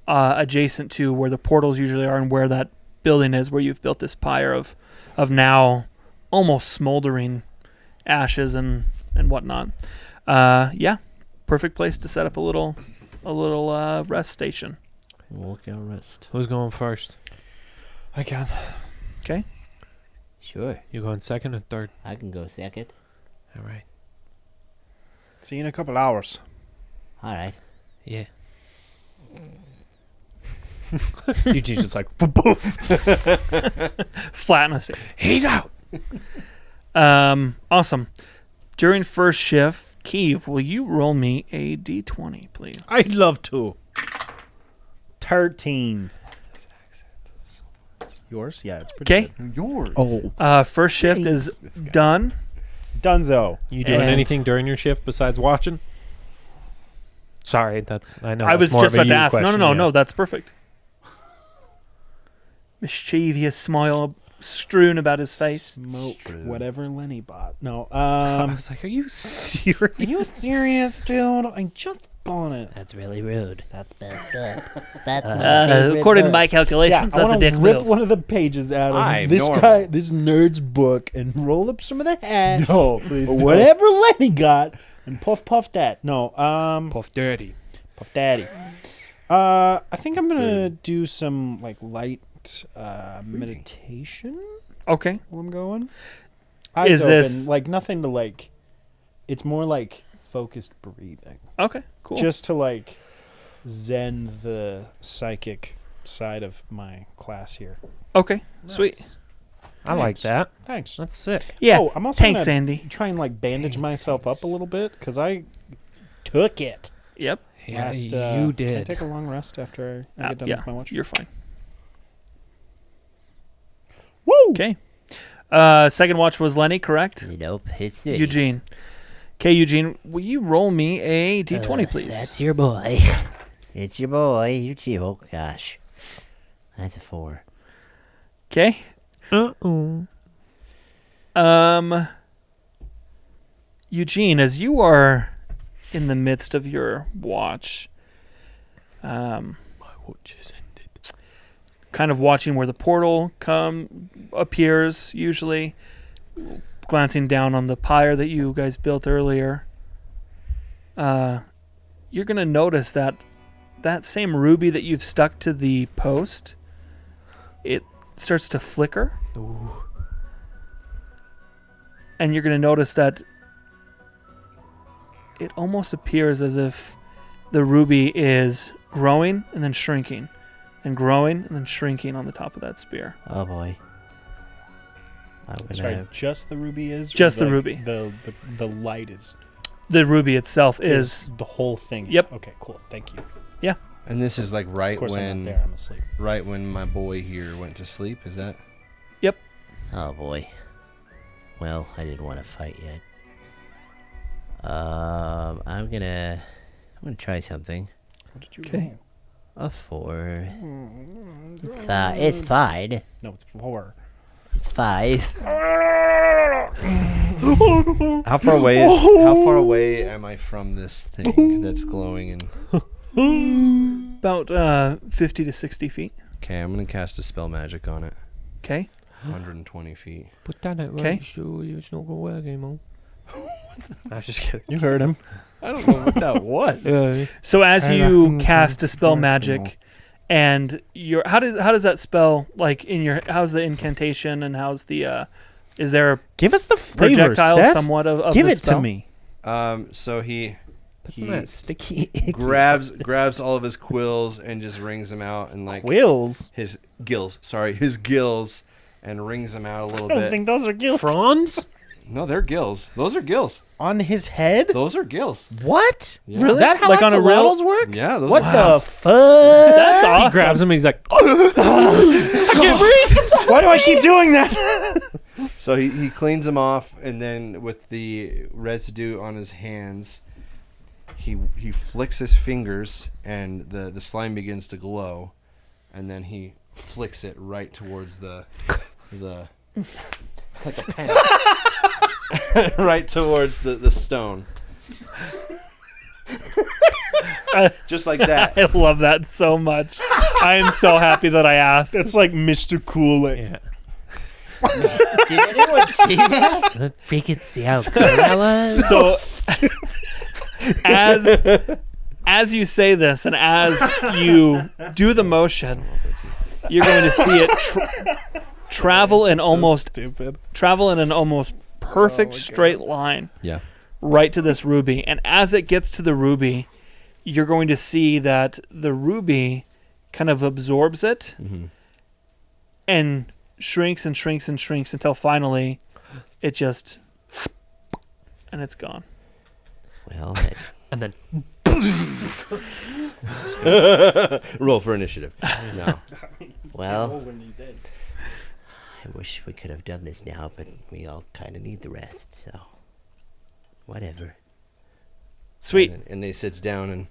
adjacent to where the portals usually are and where that building is, where you've built this pyre of now almost smoldering ashes and whatnot. Perfect place to set up a little rest station. Walk out rest. Who's going first? I can. Okay. Sure. You going second or third? I can go second. All right. See you in a couple hours. All right. Yeah. Eugene's just like, Flat on his face. He's out. Awesome. During first shift, Keeve, will you roll me a d20, please? I'd love to. 13. Yours? Yeah, it's pretty Okay. good. Yours. Oh, First shift is done. Dunzo. You doing And- anything during your shift besides watching? Sorry, I know. I was that's more just of a about to you ask. question, No, yeah. that's perfect. Mischievous smile strewn about his face. Smoke whatever Lenny bought. No, I was like, are you serious? are you serious, dude? I just bought it. That's really rude. That's bad. That's my favorite According to book. my calculations, I that's a want dick to rip move. one of the pages out of I'm this normal. this nerd's book, and roll up some of the hash. No, please or don't. whatever Lenny got, and puff that. No, Puff Daddy. puff daddy. I think I'm gonna do some like light meditation Okay. while I'm going. Eyes Is open, this- like nothing to like? It's more like focused breathing, Okay, cool. just to like zen the psychic side of my class here. Okay, sweet. I like that. Thanks. That's sick. Yeah, Oh, I'm also thanks, gonna Andy. try and like bandage myself up a little bit because I took it. Yep. Yeah, last, you Can I did. take a long rest after I get done Yeah, with my watch? you're fine. Woo! Okay. Second watch was Lenny, correct? Nope. It's me. Eugene. Okay, Eugene, will you roll me a d20, please? That's your boy. It's your boy, Eugene. Oh, gosh. That's a 4. Okay. Uh-oh. Eugene, as you are in the midst of your watch, kind of watching where the portal appears, usually glancing down on the pyre that you guys built earlier, you're going to notice that same ruby that you've stuck to the post, it starts to flicker. Ooh. And you're going to notice that it almost appears as if the ruby is growing and then shrinking and growing and then shrinking on the top of that spear. Oh, boy. I'm gonna Sorry, just the ruby is? or Just the like ruby. The light is The ruby itself is the whole thing. Yep. Okay, cool. Thank you. And this is like right Of course, I'm when not there. I'm asleep. right when my boy here went to sleep. Is that? Oh, boy. Well, I didn't want to fight yet. I'm gonna try something. What did you Okay. roll? A 4. It's fine. No, it's 4. It's 5. How far away? How far away am I from this thing that's glowing? And about 50 to 60 feet. Okay, I'm gonna cast a spell magic on it. Okay. 120 feet. Put that at Okay. so it's not gonna work anymore. I was just kidding. You heard him. I don't know what that was. So as you cast a spell magic, and your how does that spell like in your how's the incantation and how's the is there a Give us the flavor, projectile Seth. somewhat of Give the it spell? to me. So he Put that sticky. grabs all of his quills and just wrings them out and like Quills. his gills, and wrings them out a little I don't bit. think those are gills. Fronds? No, they're gills. Those are gills. On his head? Those are gills. What? Yeah. Really? Is that how Like on a real- axolotls work? Yeah, those What are the gills. fuck? That's awesome. He grabs him and he's like, I can't breathe. Why do I keep doing that? So he cleans them off, and then with the residue on his hands, he flicks his fingers, and the slime begins to glow, and then he flicks it right towards the like a pen, right towards the stone, just like that. I love that so much. I am so happy that I asked. That's like Mr. Cool. Yeah. Did anyone see that? Freaking see how cool So as you say this and as you do the motion, you're going to see it travel in Stupid. travel in an almost perfect straight line Yeah. right to this ruby. And as it gets to the ruby, you're going to see that the ruby kind of absorbs it and shrinks and shrinks and shrinks until finally it just and it's gone. Well, And then Roll for initiative. No. well. I wish we could have done this now, but we all kind of need the rest, so whatever. Sweet. And then he sits down and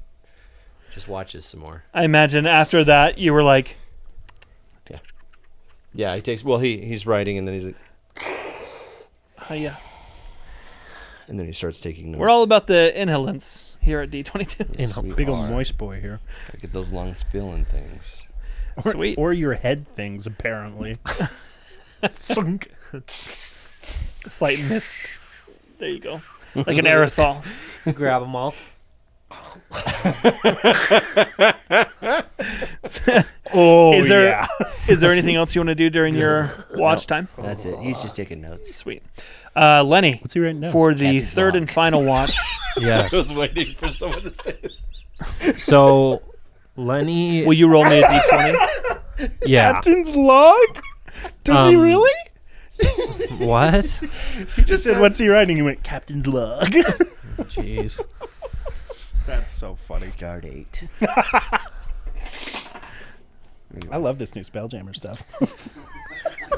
just watches some more. I imagine after that you were like, Yeah, he takes. Well, he's writing, and then he's like, yes. and then he starts taking notes. We're all about the inhalants here at D22. Yes, we Big are. old moist boy here. Gotta get those lungs feeling things. Sweet. Or your head things, apparently. Funk. Slight mist. There you go. Like an aerosol. grab them all. Oh, Is there- yeah. Is there anything else you want to do during your watch time? That's it. He's just taking notes. Sweet. Lenny, What's he right now? for the Captain's third log. and final watch. Yes. waiting for someone to say it. So Lenny, Will you roll me a d20? yeah. Captain's log? Does he really? What? He just said, what's he writing? He went, Captain's log. Jeez. That's so funny. Start 8. I love this new Spelljammer stuff.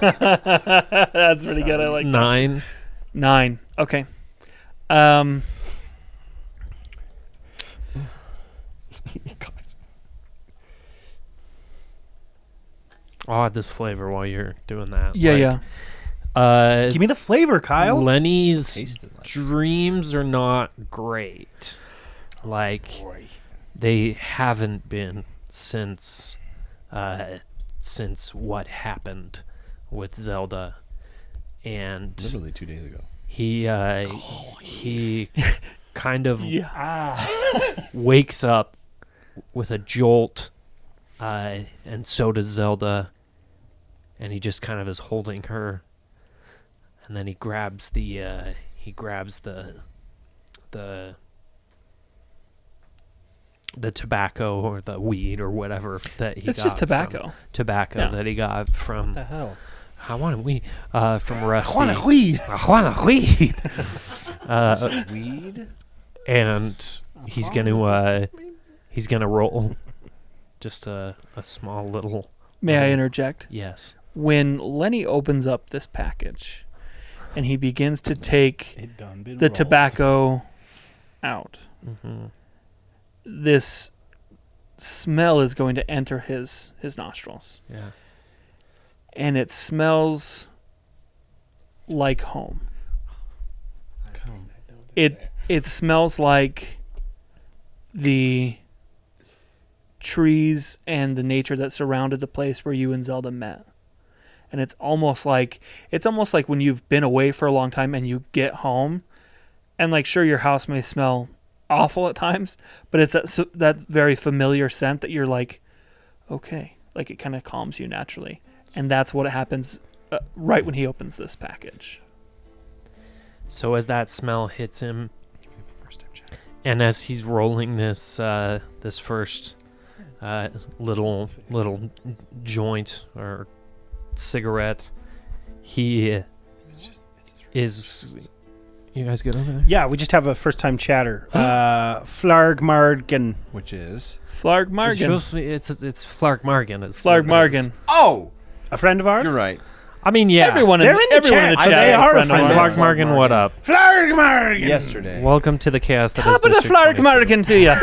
That's pretty good. I like that. 9. 9. Okay. I'll add this flavor while you're doing that. Yeah. Give me the flavor, Kyle. Lenny's Tasted like. dreams are not great. Like they haven't been since what happened with Zelda, and Literally 2 days ago. he kind of Yeah. wakes up with a jolt, and so does Zelda, and he just kind of is holding her, and then he grabs the tobacco or the weed or whatever that he It's got just from- tobacco. tobacco that he got from the hell? I want a weed from Rusty. weed. I want a weed. Weed? And he's gonna roll just a small little. May I interject? Yes. When Lenny opens up this package and he begins to take the tobacco out, this smell is going to enter his nostrils. Yeah. And it smells like home. It smells like the trees and the nature that surrounded the place where you and Zelda met. And it's almost like when you've been away for a long time and you get home, and like sure your house may smell awful at times, but it's that very familiar scent that you're like, okay, like it kind of calms you naturally. And that's what happens right when he opens this package. So as that smell hits him, and as he's rolling this this first little joint or cigarette, he is. You guys good over there? Yeah, we just have a first-time chatter. Flargmargen. Which is Flargmargen. It's Flargmargen. It's Flargmargen. oh, A friend of ours? you're right. I mean, yeah. Everyone in the chat. They is are friend of friends. ours. Flargmargen, what up? Flargmargen. Yesterday. Welcome to the chaos that Top is of the District 22. Flargmargen to you.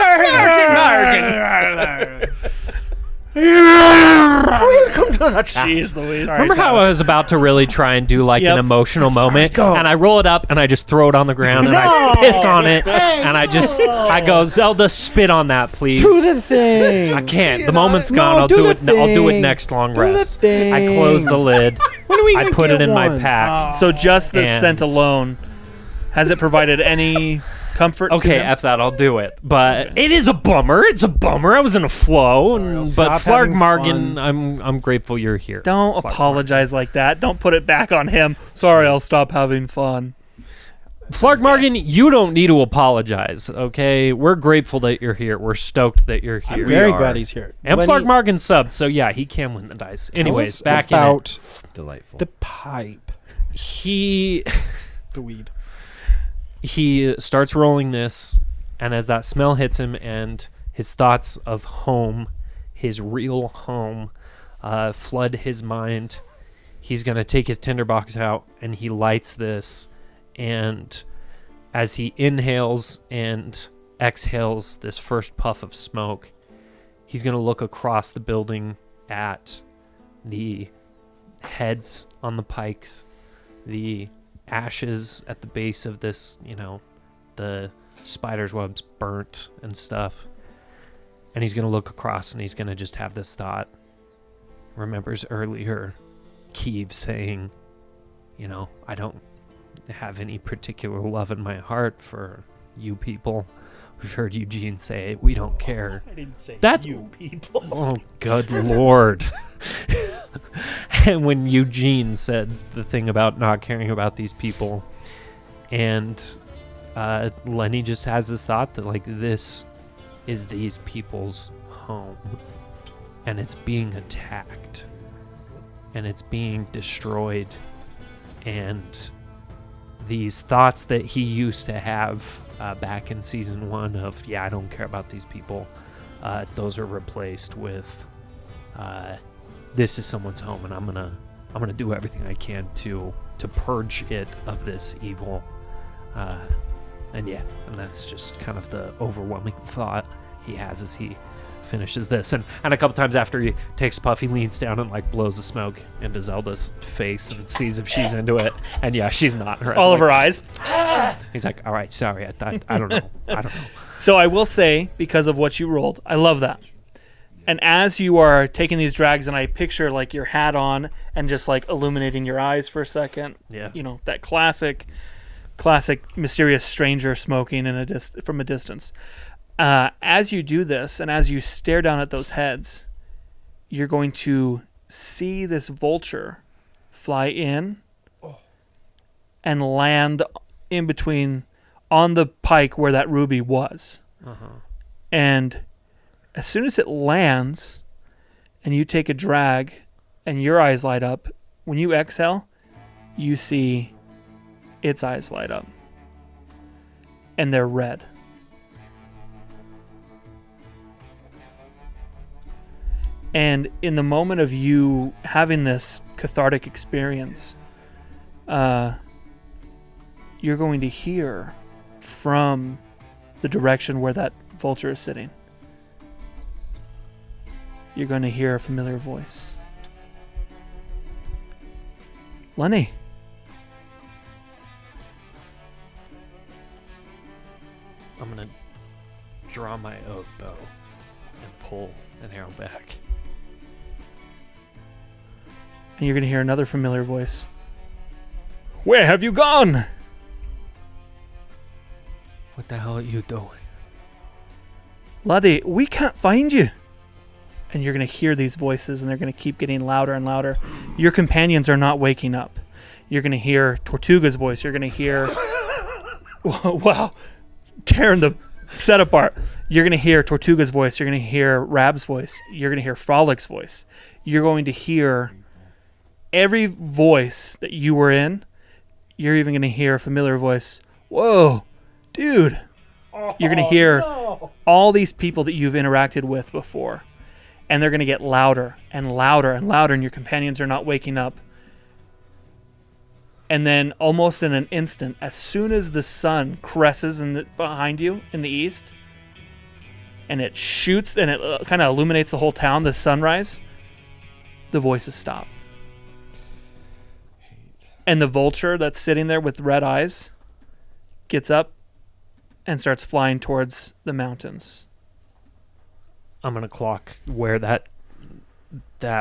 Welcome to the chat. Jeez Louise. Remember how I was about to really try and do like an emotional moment, and I roll it up and I just throw it on the ground and I piss on it, and I go, Zelda, spit on that, please. Do the thing. I can't. The moment's gone. I'll do do the it. I'll do it thing. next long Do the rest. thing. I close the lid. When do we I even put it get in my one? pack. So just the And- scent alone, has it provided any comfort to Okay, him? F that. I'll do it. But it is a bummer. It's a bummer. I was in a flow. But stop having Flargmargen, fun. I'm grateful you're here. Don't Flargmargen. apologize like that. Don't put it back on him. Sorry, I'll stop having fun. Flargmargen, you don't need to apologize, okay? We're grateful that you're here. We're stoked that you're here. I'm very are. glad he's here. And Lenny, Flargmargen subbed, so yeah, he can win the dice. Anyways, tell us back in about Delightful. the pipe. it. The weed. He starts rolling this, and as that smell hits him and his thoughts of home, his real home, flood his mind, he's going to take his tinderbox out and he lights this, and as he inhales and exhales this first puff of smoke, he's going to look across the building at the heads on the pikes, the ashes at the base of this, the spider's webs burnt and stuff. And he's going to look across and he's going to just have this thought. Remembers earlier Keeve saying, I don't have any particular love in my heart for you people. We've heard Eugene say, we don't care. I didn't say That- you people. Oh, good Lord. And when Eugene said the thing about not caring about these people, and Lenny just has this thought that, like, this is these people's home, and it's being attacked, and it's being destroyed, and these thoughts that he used to have back in season 1 of, I don't care about these people, those are replaced with this is someone's home, and I'm gonna do everything I can to purge it of this evil, and that's just kind of the overwhelming thought he has as he finishes this, and a couple times after he takes a puff, he leans down and like blows the smoke into Zelda's face and sees if she's into it, and she's not. All of her eyes. He's like, all right, sorry, I don't know. So I will say, because of what you rolled, I love that. And as you are taking these drags, and I picture like your hat on and just like illuminating your eyes for a second. Yeah. That classic mysterious stranger smoking from a distance. As you do this, and as you stare down at those heads, you're going to see this vulture fly in and land in between on the pike where that ruby was. And as soon as it lands and you take a drag and your eyes light up, when you exhale, you see its eyes light up. And they're red. And in the moment of you having this cathartic experience, you're going to hear from the direction where that vulture is sitting. You're going to hear a familiar voice. Lenny. I'm gonna draw my oath bow and pull an arrow back. And you're going to hear another familiar voice. Where have you gone? What the hell are you doing? Laddie, we can't find you. And you're going to hear these voices, and they're going to keep getting louder and louder. Your companions are not waking up. You're going to hear Tortuga's voice. You're going to hear... wow. Tearing the set apart. You're going to hear Tortuga's voice. You're going to hear Rab's voice. You're going to hear Frolic's voice. You're going to hear every voice that you were in. You're even going to hear a familiar voice. Whoa, dude. You're going to hear all these people that you've interacted with before. And they're going to get louder and louder and louder, and your companions are not waking up. And then almost in an instant, as soon as the sun cresses behind you in the east, and it shoots and it kind of illuminates the whole town, the sunrise, the voices stop. And the vulture that's sitting there with red eyes gets up and starts flying towards the mountains. I'm going to clock where that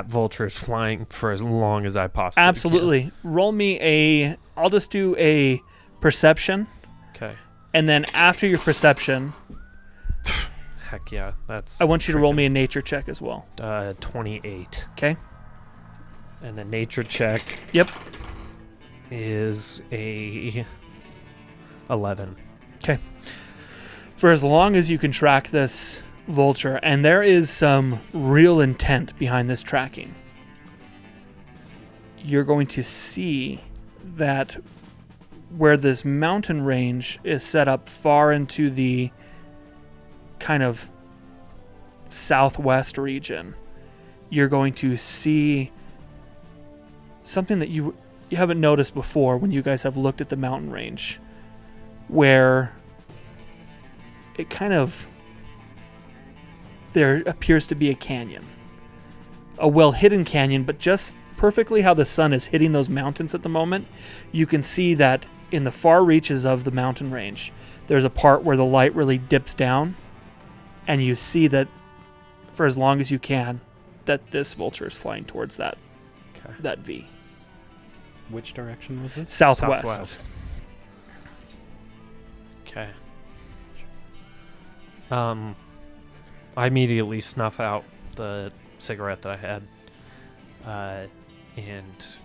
vulture is flying for as long as I possibly Absolutely. Roll me I'll just do a perception. can. Okay. And then after your perception, Heck yeah. That's. I want you to roll me a nature check as well. 28. Okay? And a nature check Yep. is a 11. Okay. For as long as you can track this vulture, and there is some real intent behind this tracking, you're going to see that where this mountain range is set up far into the kind of southwest region, you're going to see something that you haven't noticed before when you guys have looked at the mountain range, where it kind of, there appears to be a canyon, a well-hidden canyon, but just perfectly how the sun is hitting those mountains at the moment, you can see that in the far reaches of the mountain range, there's a part where the light really dips down, and you see that for as long as you can, that this vulture is flying towards that V. Which direction was it? Southwest. Okay. I immediately snuff out the cigarette that I had, and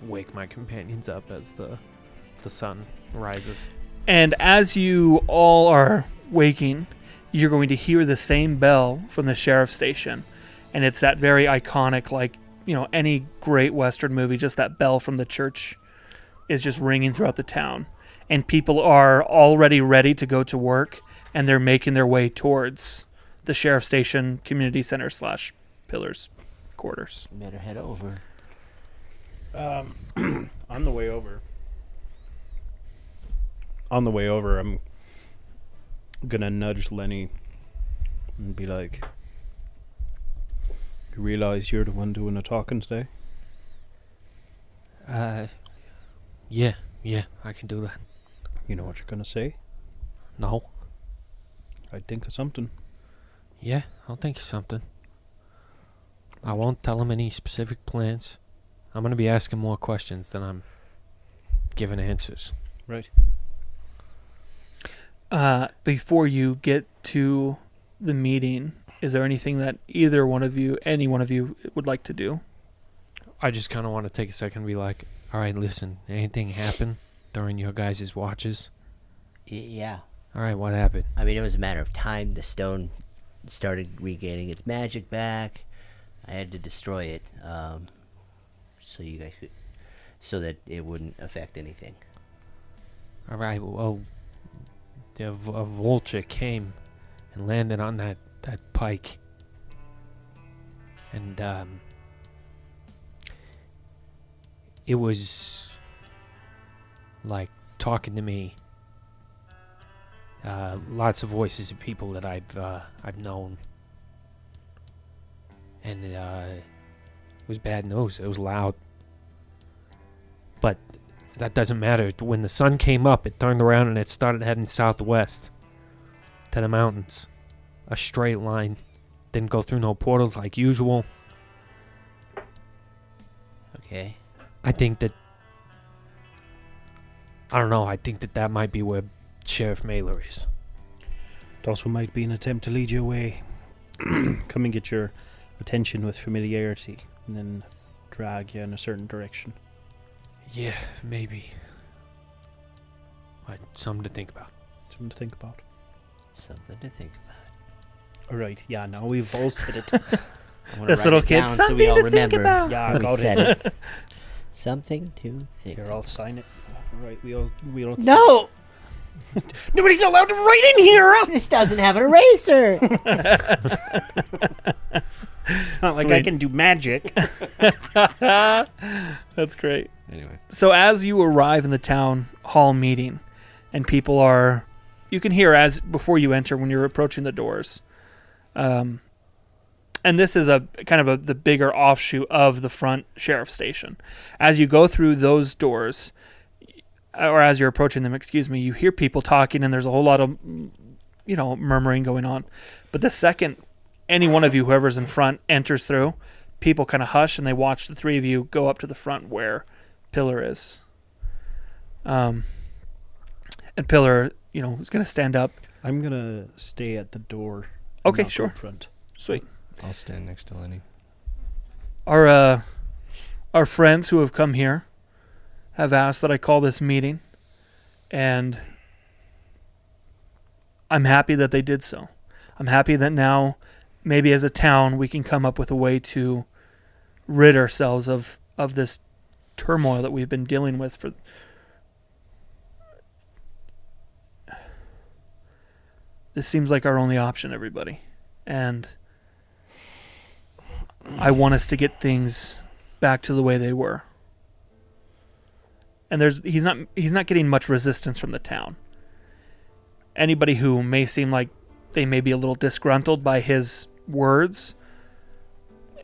wake my companions up as the sun rises. And as you all are waking, you're going to hear the same bell from the sheriff's station. And it's that very iconic, like, any great Western movie, just that bell from the church is just ringing throughout the town. And people are already ready to go to work, and they're making their way towards the sheriff's station, community center / Pillars quarters. Better head over. On the way over, I'm gonna nudge Lenny and be like, "You realize you're the one doing the talking today?" Yeah, I can do that. You know what you're gonna say? No. I'd think of something. Yeah, I'll think of something. I won't tell him any specific plans. I'm going to be asking more questions than I'm giving answers. Right. Before you get to the meeting, is there anything that any one of you would like to do? I just kind of want to take a second and be like, all right, listen, anything happen during your guys' watches? Yeah. All right, what happened? I mean, it was a matter of time. The stone started regaining its magic back. I had to destroy it, so you guys could, so that it wouldn't affect anything. All right, well, a vulture came and landed on that pike. And, it was like talking to me. Lots of voices of people that I've known, and it was bad news. It was loud, but that doesn't matter. When the sun came up, it turned around and it started heading southwest to the mountains, a straight line, Didn't go through no portals like usual. Okay. I think that... I don't know. I think that might be where Sheriff Mailer is. It also might be an attempt to lead you away. Come and get your attention with familiarity, and then drag you in a certain direction. Yeah, maybe. Something to think about. Something to think about. Something to think about. All right, yeah, now we've all said it. I wanna This write little it kid, down so something we all to think remember. about. Yeah, I We got said it. Something to think. Here, I'll sign it. All right, we all. No! Nobody's allowed to write in here. This doesn't have an eraser! It's not like I Sweet. can do magic. That's great. Anyway. So as you arrive in the town hall meeting, and people are, you can hear as before you enter when you're approaching the doors, and this is a kind of the bigger offshoot of the front sheriff station. As you go through those doors, or as you're approaching them, you hear people talking, and there's a whole lot of, murmuring going on. But the second any one of you, whoever's in front, enters through, people kind of hush and they watch the three of you go up to the front where Pillar is. And Pillar, is going to stand up. I'm gonna stay at the door. Okay, not go sure. up front. Sweet. I'll stand next to Lenny. Our friends who have come here have asked that I call this meeting, and I'm happy that they did so. I'm happy that now, maybe as a town, we can come up with a way to rid ourselves of this turmoil that we've been dealing with for... This seems like our only option, everybody. And I want us to get things back to the way they were. And he's not getting much resistance from the town. Anybody who may seem like they may be a little disgruntled by his words,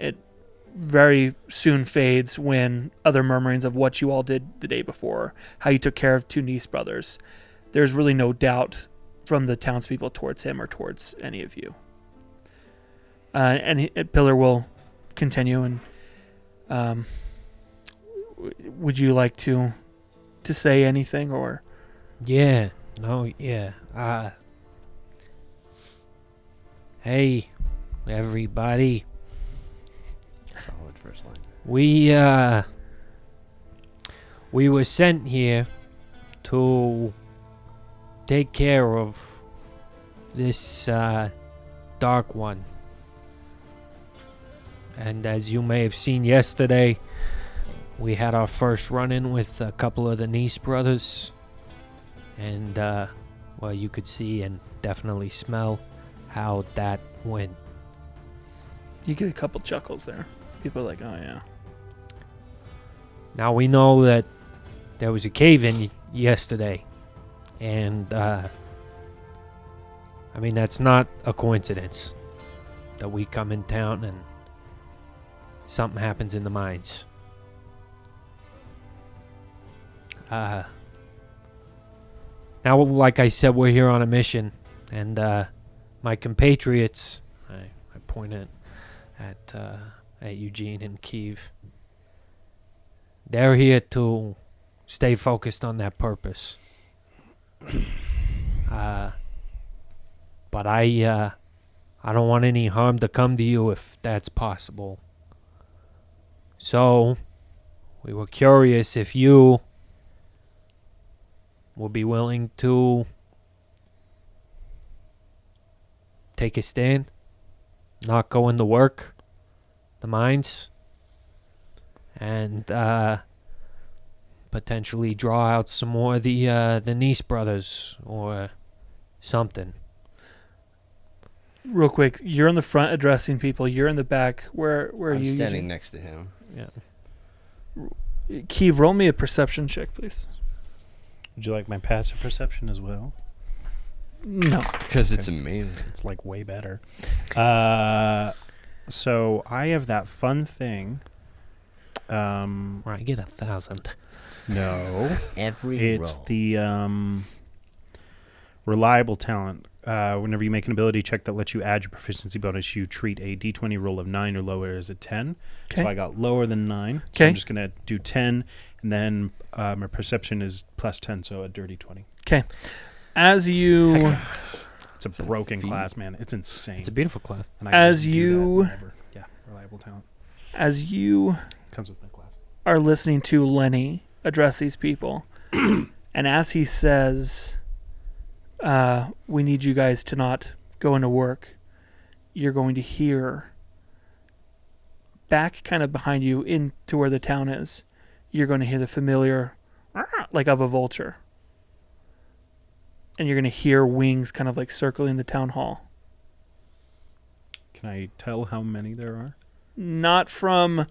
it very soon fades when other murmurings of what you all did the day before, how you took care of two Nice brothers. There's really no doubt from the townspeople towards him or towards any of you. And Pillar will continue. And would you like to say anything, or? Yeah. No, yeah. Hey, everybody. Solid first line. We were sent here to take care of this Dark One. And as you may have seen yesterday, we had our first run-in with a couple of the Nice brothers. And, you could see and definitely smell how that went. You get a couple chuckles there. People are like, oh, yeah. Now we know that there was a cave-in yesterday. And, that's not a coincidence that we come in town and something happens in the mines. Now, like I said, we're here on a mission, and my compatriots, I point at Eugene and Kiev, they're here to stay focused on that purpose. But I don't want any harm to come to you if that's possible. So, we were curious if you would be willing to take a stand, not go into work, the mines, and potentially draw out some more of the Nice brothers or something. Real quick, you're in the front addressing people. You're in the back. Where are I'm you? standing Eugene? next to him. Yeah. Kiev, roll me a perception check, please. Would you like my passive perception as well? No. Because it's amazing. It's like way better. So I have that fun thing. Where I get 1,000. No. Every It's roll. the reliable talent whenever you make an ability check that lets you add your proficiency bonus, you treat a d20 roll of 9 or lower as a 10. Okay. So I got lower than 9. So Okay. I'm just going to do 10, and then my perception is plus 10, so a dirty 20. Okay. As you It's a broken class, man. It's insane. It's a beautiful class. And I can as just do that you- whenever. Yeah, reliable talent. as you Comes with my class. are listening to Lenny address these people, and as he says, we need you guys to not go into work, you're going to hear back kind of behind you into where the town is, you're going to hear the familiar like of a vulture. And you're going to hear wings kind of like circling the town hall. Can I tell how many there are? Not from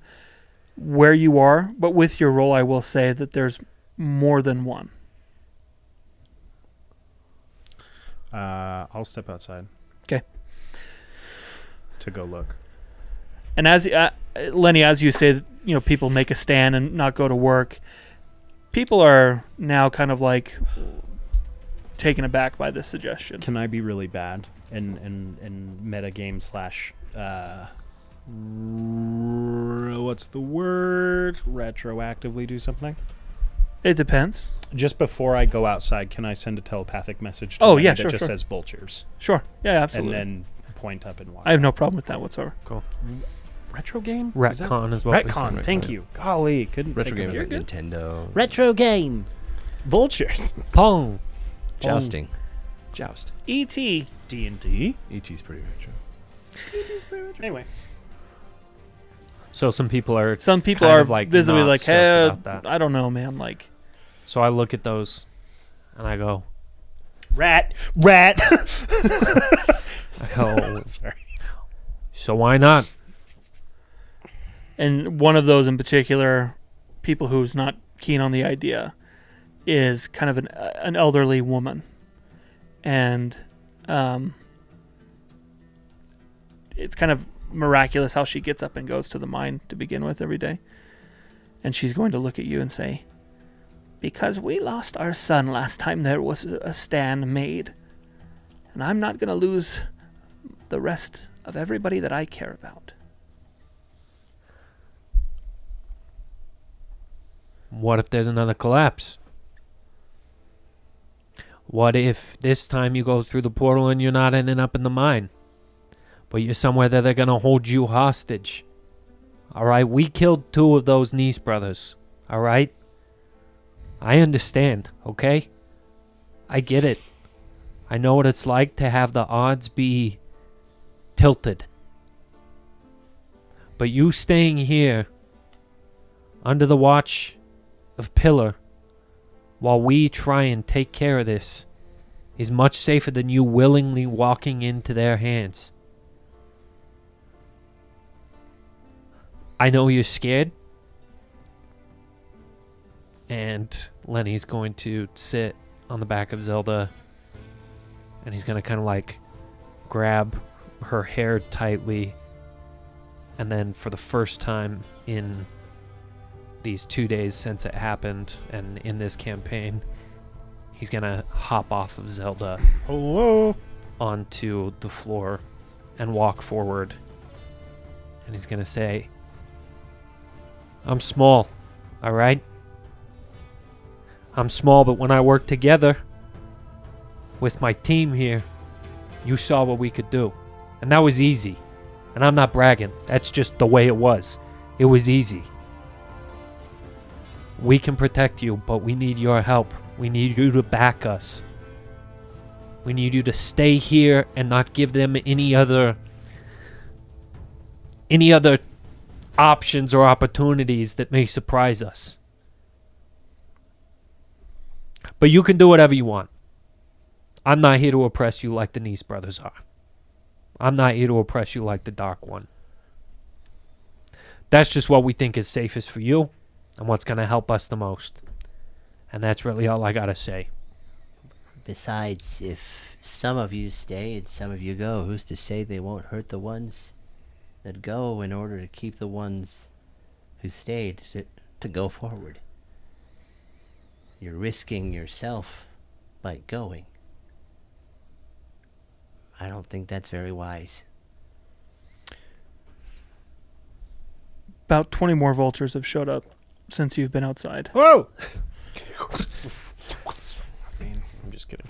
where you are, but with your roll, I will say that there's more than one. I'll step outside. 'Kay. To go look. And as Lenny, as you say, you know, people make a stand and not go to work. People are now kind of like taken aback by this suggestion. Can I be really bad and metagame slash what's the word? Retroactively do something? It depends. Just before I go outside, can I send a telepathic message to Oh, Lenny yeah, that sure, just sure. says vultures? Sure. Yeah, absolutely. And then point up and watch. I have no problem with that whatsoever. Cool. Retro game? Retcon is what we Retcon, said. thank you. Golly, couldn't Retro think game of is it. like Nintendo. Retro game. Vultures. Pong. Jousting. Joust. E.T. D&D. E.T.'s pretty retro. Anyway. So some people are. Some people kind are of, like, visibly not like, stoked hey, about that. I don't know, man. Like, So I look at those, and I go, Rat. I go. Sorry. So why not? and one of those in particular, people who's not keen on the idea, is kind of an elderly woman, and it's kind of miraculous how she gets up and goes to the mine to begin with every day, and she's going to look at you and say, "Because we lost our son last time there was a stand made, and I'm not going to lose the rest of everybody that I care about." What if there's another collapse? What if this time you go through the portal and you're not ending up in the mine, but you're somewhere that they're going to hold you hostage? All right, we killed 2 of those Nice brothers. All right? I understand, okay? I get it. I know what it's like to have the odds be tilted. But you staying here under the watch of Pillar while we try and take care of this is much safer than you willingly walking into their hands. I know you're scared. And Lenny's going to sit on the back of Zelda, and he's going to kind of like grab her hair tightly, and then for the first time in these 2 days since it happened and in this campaign, he's going to hop off of Zelda Hello. onto the floor and walk forward, and he's going to say, "I'm small, all right? I'm small, but when I work together with my team here, you saw what we could do. And that was easy. And I'm not bragging. That's just the way it was. It was easy. We can protect you, but we need your help. We need you to back us. We need you to stay here and not give them any other options or opportunities that may surprise us. But you can do whatever you want. I'm not here to oppress you like the Nice brothers are. I'm not here to oppress you like the Dark One. That's just what we think is safest for you and what's going to help us the most. And that's really all I got to say." Besides, if some of you stay and some of you go, who's to say they won't hurt the ones that go in order to keep the ones who stayed to go forward? You're risking yourself by going. I don't think that's very wise. About 20 more vultures have showed up since you've been outside. Whoa! I'm just kidding.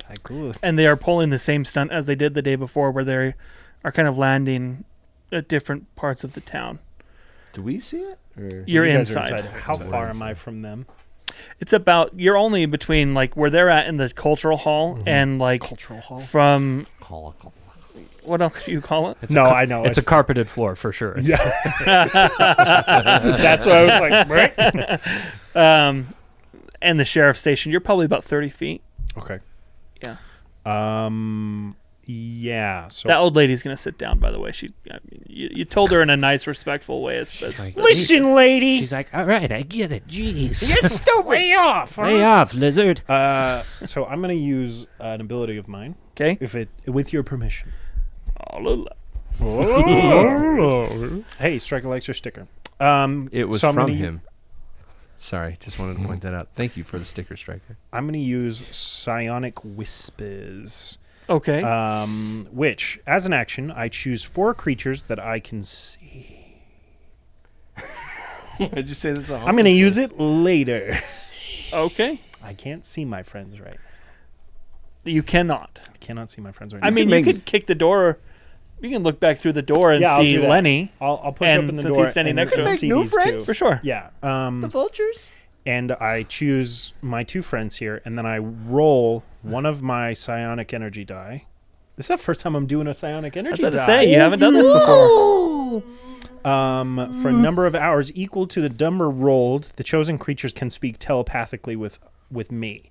And they are pulling the same stunt as they did the day before, where they are kind of landing at different parts of the town. Do we see it? Or? You're You guys are inside. How far am I from them? It's about, you're only between like where they're at in the cultural hall and like from, what else do you call it? I know. It's a carpeted floor for sure. Yeah. That's what I was like, right? And the sheriff's station, you're probably about 30 feet. Okay. Yeah. Yeah. So That old lady's going to sit down, by the way. You told her in a nice, respectful way. She's like, listen, lady. She's like, all right, I get it. Jeez. You're stupid. Lay off. Huh? Lay off, lizard. So I'm gonna use an ability of mine, Okay? with your permission. Hey, Striker likes your sticker. It was so I'm from gonna him. Sorry, just wanted to point that out. Thank you for the sticker, Striker. I'm gonna use Psionic Whispers. Okay. Which, as an action, I choose 4 creatures that I can see. Did you say this? I'm going to use it later. Okay. I can't see my friends right. You cannot. I cannot see my friends right. I mean, you could kick the door. You can look back through the door and Yeah, I'll see do that. Lenny. I'll push and up in the since door he's standing and next to and us. see New these friends? two. For sure. Yeah. The vultures? And I choose my 2 friends here, and then I roll one of my psionic energy die. This is the first time I'm doing a psionic energy I was die. about to say, you haven't done this before. For a number of hours equal to the number rolled, the chosen creatures can speak telepathically with me,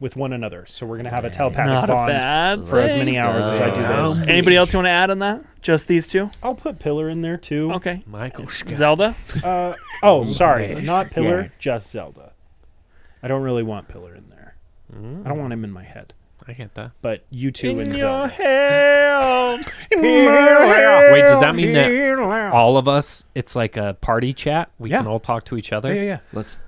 with one another. So we're gonna have a telepathic Not a bond bad for as thing. many hours as I do this. Anybody else you want to add on that? Just these two? I'll put Pillar in there too. Okay. Michael. Zelda? Oh, sorry, not Pillar, Yeah. just Zelda. I don't really want Pillar in there. I don't want him in my head. I get that. But you two In and your Zelda. hand. Wait, does that mean that all of us, it's like a party chat? We Yeah. can all talk to each other? Yeah. Let's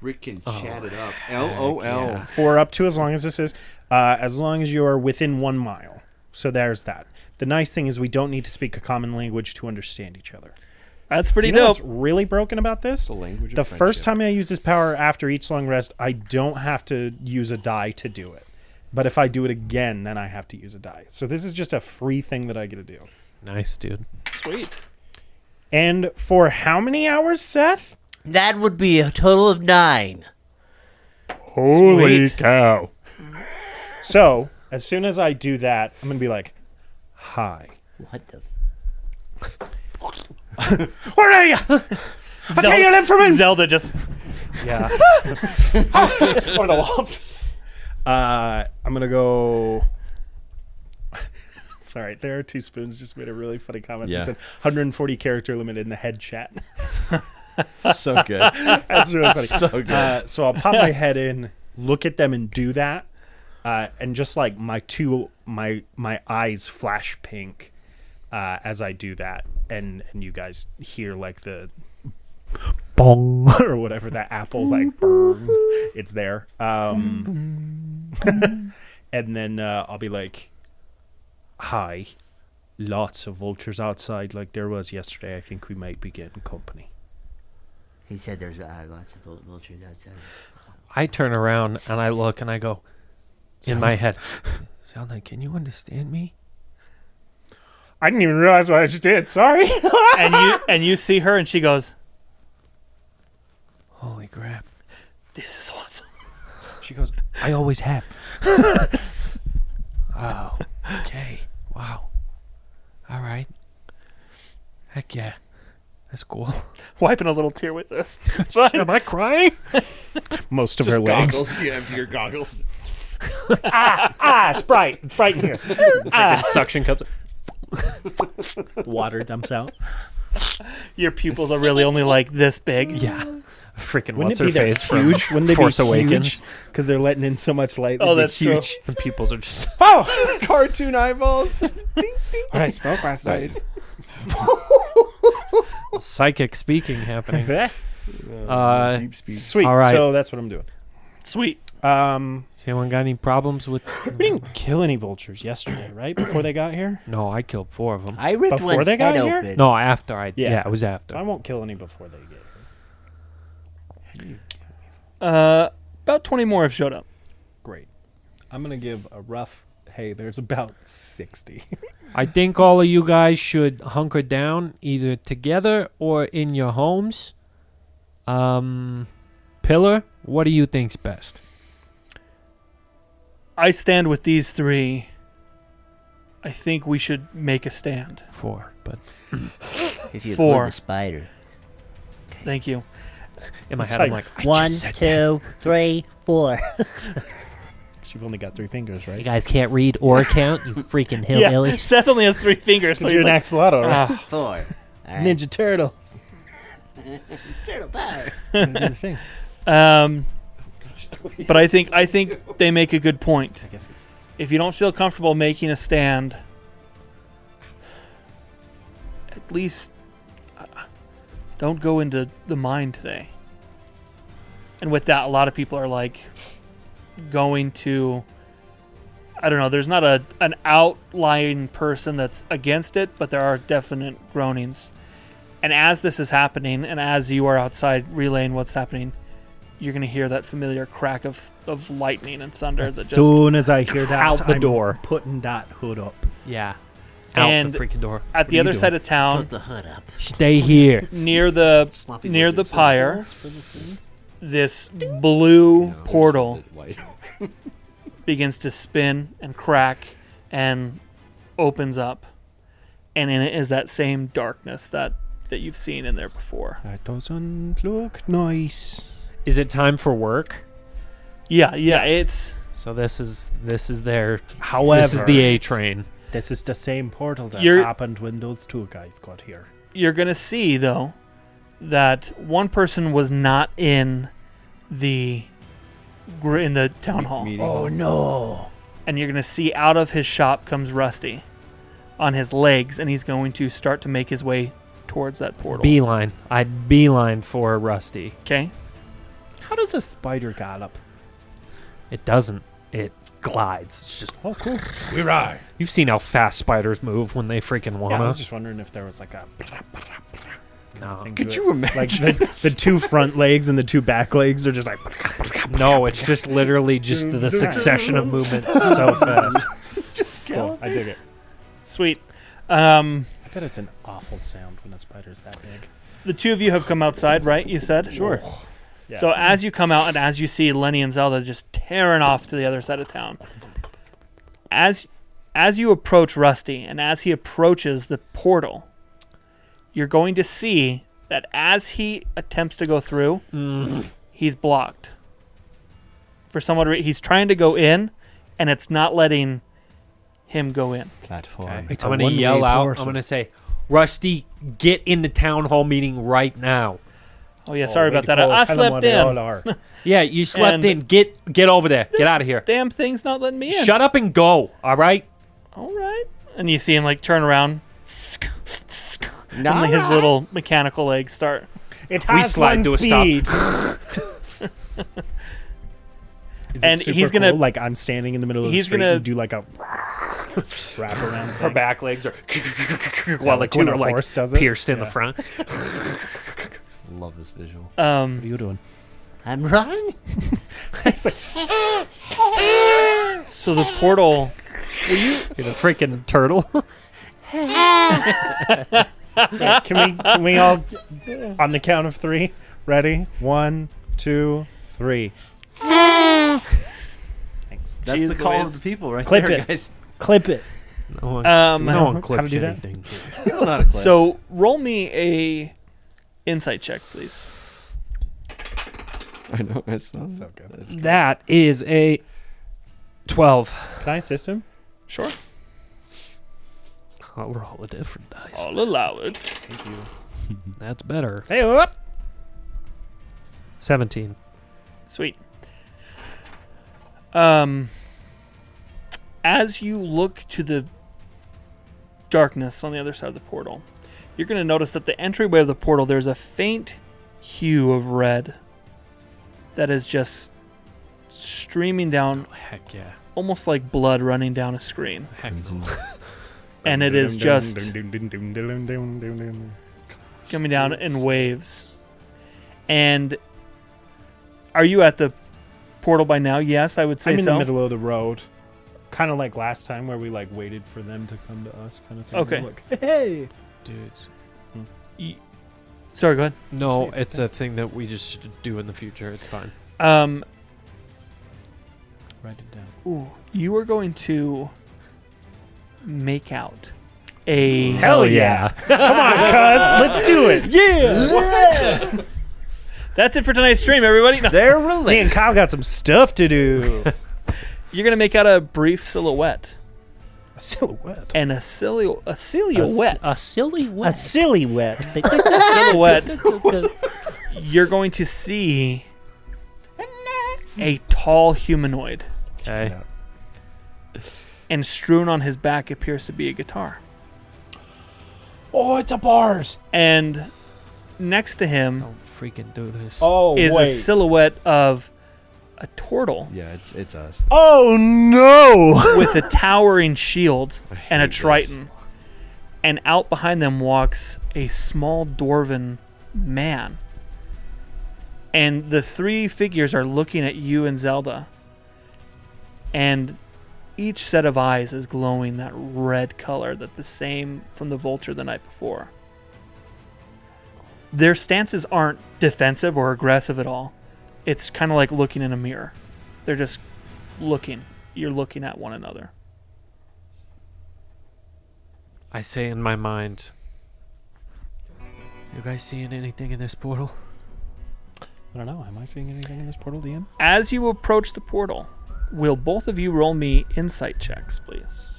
freaking chat it up. LOL. yeah. 4 up to as long as this is, as long as you are within 1 mile. So there's that. The nice thing is we don't need to speak a common language to understand each other. That's Do pretty you know dope. what's really broken about this? The language of The friendship. first time I use this power after each long rest, I don't have to use a die to do it. But if I do it again, then I have to use a die. So this is just a free thing that I get to do. Nice, dude. Sweet. And for how many hours, Seth? That would be a total of 9. Holy Sweet. cow. So, as soon as I do that, I'm going to be like, hi. What the? Where are you? I'll tell you live for me. Zelda just... Yeah. Or the walls. I'm going to go... Sorry, there are 2 spoons just made a really funny comment. Yeah. They said 140 character limit in the head chat. So good. That's really funny. So good. So I'll pop my head in, look at them and do that. And just like my eyes flash pink as I do that. And you guys hear like the bong or whatever, that apple like burn. It's there. And then I'll be like, hi. Lots of vultures outside like there was yesterday. I think we might be getting company. He said there's lots of vultures outside. I turn around and I look and I go, in my head, Zelda, can you understand me? I didn't even realize what I just did. Sorry. and you see her and she goes, Holy crap. this is awesome. She goes, I always have. Oh, okay. Wow. All right. Heck yeah. That's cool. Wiping a little tear with this. Fine. Am I crying? Most of her legs. Goggles. You empty your goggles. It's bright. It's bright in here. Freaking suction cups. Water dumps out. Your pupils are really only like this big. Yeah. Freaking Wouldn't what's it her be that face from huge? Wouldn't they Force be Awakens? Because they're letting in so much light. Oh, they'd be that's true. huge. The pupils are just... Oh, cartoon eyeballs. Ding, ding. What I smoked last night. Psychic speaking happening. Deep speed. Sweet. All right. So that's what I'm doing. Sweet. Um, Has anyone got any problems with? we didn't kill any vultures yesterday, right? Before they got here. No, I killed 4 of them. I ripped Before one's they got head here? open. No, after I. Yeah. Yeah, it was So I after. won't kill any before they get here. About 20 more have showed up. Great. I'm gonna give a rough. Hey, there's about 60. I think all of you guys should hunker down either together or in your homes. Pillar, what do you think's best? I stand with these 3. I think we should make a stand. 4, but If you 4. include the spider. Thank you. in my It's head I'm like, like, I 1, just said that. 2, 3, 4. You've only got 3 fingers, You right? guys can't read or count, you freaking Yeah, hillbillies. Seth only has 3 fingers. So Because he's you're an like, axolotl, right? "Ah." 4. All right. Ninja Turtles. Turtle power. Do the thing. But I think they make a good point. I guess it's. If you don't feel comfortable making a stand, at least don't go into the mine today. And with that, a lot of people are like going to, I don't know, there's not an outlying person that's against it, but there are definite groanings. And as this is happening, and as you are outside relaying what's happening, you're going to hear that familiar crack of lightning and thunder As that just... soon as I hear that, Out the I'm door. putting that hood up. Yeah. Out And the freaking door. At the are you other doing? side of town, Put the hood up. Stay here. near the Sloppy near the wizard pyre, For the things? this blue No, portal just a bit white. begins to spin and crack and opens up, and in it is that same darkness that you've seen in there before. That doesn't look nice. Is it time for work? Yeah, it's So this is their. However, This is the A train. This is the same portal that You're- happened when those 2 guys got here. you're gonna see though that one person was not in the town hall, Meeting hall. no! and you're gonna see out of his shop comes Rusty on his legs, and he's going to start to make his way towards that portal. Beeline. I'd beeline for Rusty. Okay. How does a spider gallop? It doesn't. It glides. It's just. Oh, cool. We ride. You've seen how fast spiders move when they freaking Yeah, I wanna. was just wondering if there was like a No. thing Could to you it. imagine? Like the 2 front legs and the 2 back legs are just like. No, it's just literally just the succession of movements so fast. Just Cool. I dig it. Sweet. I bet it's an awful sound when a spider's that big. The 2 of you have come outside, right? You said? Sure. Yeah. So as you come out and as you see Lenny and Zelda just tearing off to the other side of town, as you approach Rusty and as he approaches the portal, you're going to see that as he attempts to go through, he's blocked. For someone, he's trying to go in, and it's not letting him go in. Platform. Okay. It's I'm a gonna one-way yell out. portal. I'm gonna say, Rusty, get in the town hall meeting right now. Oh yeah, sorry about that. I slept in. Yeah, you slept And- in. Get over there. Get out of here. Damn thing's not letting me in. Shut up and go. All right. All right. And you see him like turn around. And like his little mechanical legs start. It We has slide one to a stop. speed. Is And it super he's gonna- cool? Like I'm standing in the middle of the he's street gonna- and do like a wrap around Her thing. back legs are while the like two when are a like horse does it. pierced in the Yeah. front. Love this visual. What are you doing? I'm running. So the portal. You're the freaking turtle. Can we all on the count of 3? Ready? 1, 2, 3. Thanks. That's Jeez the call Louise. of the people right Clip there, it. guys. Clip it. No one, How to clips do that? anything. You don't know how to clip. So roll me a insight check, please. I know it's not So good. That's That is a 12. Can I assist him? Sure. I'll roll a different dice. I'll allow it. Thank you. That's better. Hey, what? 17. Sweet. As you look to the darkness on the other side of the portal, you're going to notice that the entryway of the portal, there's a faint hue of red that is just streaming down, Heck yeah. almost like blood running down a screen. Heck no. And it is just coming down in waves. And are you at the portal by now? Yes, I would say I'm in so. the middle of the road. Kind of like last time where we like waited for them to come to us kind of thing. Okay. We're like, hey. Dudes. Sorry, go ahead. No, it's a thing that we just should do in the future. It's fine. Write it down. Ooh, you are going to make out a... Hell yeah. Come on, cuz. Let's do it. Yeah! That's it for tonight's stream, everybody. No. They're Me related. and Kyle got some stuff to do. You're going to make out a brief silhouette. A silhouette. And a silhouette. A silly wet. A silhouette. Silhouette. You're going to see a tall humanoid. Okay. And strewn on his back appears to be a guitar. Oh, it's a bars. And next to him Don't freaking do this. Oh, is a silhouette of a turtle Yeah, it's us. Oh, no. with a towering shield and a hate this. triton. And out behind them walks a small dwarven man. And the three figures are looking at you and Zelda. And each set of eyes is glowing that red color that the same from the vulture the night before. Their stances aren't defensive or aggressive at all. It's kind of like looking in a mirror. They're just looking. You're looking at one another. I say in my mind, you guys seeing anything in this portal? I don't know. Am I seeing anything in this portal, DM? As you approach the portal, will both of you roll me insight checks, please?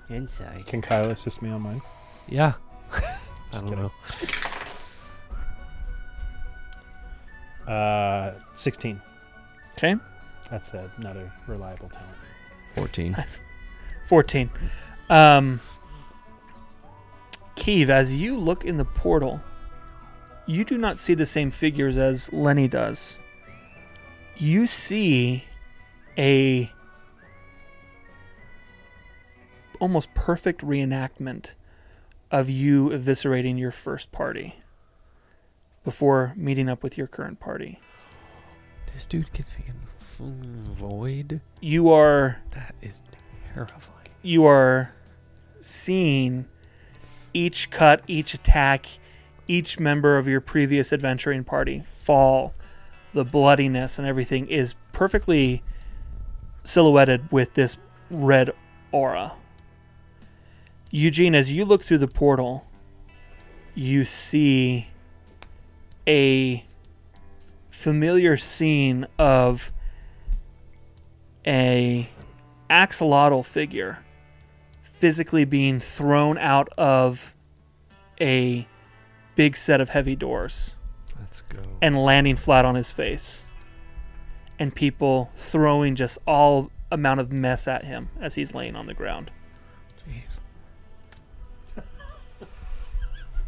Inside. Can Kyle assist me on mine? Yeah. I Just don't kidding. know. 16. Okay. That's not a reliable talent. 14. Nice. 14. Keeve, as you look in the portal, you do not see the same figures as Lenny does. You see a almost perfect reenactment of you eviscerating your first party before meeting up with your current party. This dude can see in the full void. You are That is terrifying. seeing each cut, each attack, each member of your previous adventuring party fall. The bloodiness and everything is perfectly silhouetted with this red aura. Eugene, as you look through the portal, you see a familiar scene of a axolotl figure physically being thrown out of a big set of heavy doors Let's go. and landing flat on his face. And people throwing just all amount of mess at him as he's laying on the ground. Jeez.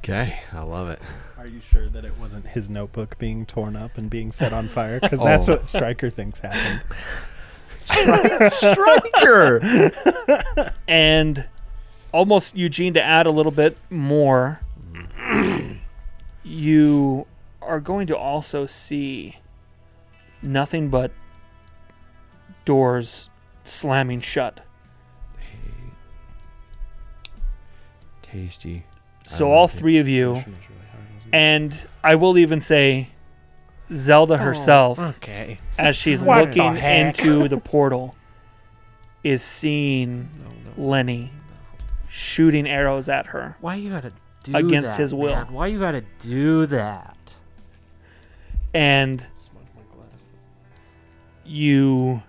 Okay, I love it. Are you sure that it wasn't his notebook being torn up and being set on fire? Because that's what Stryker thinks happened. Striker! And almost, Eugene, to add a little bit more, you are going to also see nothing but doors slamming shut. Tasty. So all three of you, and I will even say Zelda herself, Okay. as she's What looking the heck? into the portal, is seeing No. Lenny shooting arrows at her. Why you gotta do Against that, his will. man? Why you gotta do that? And you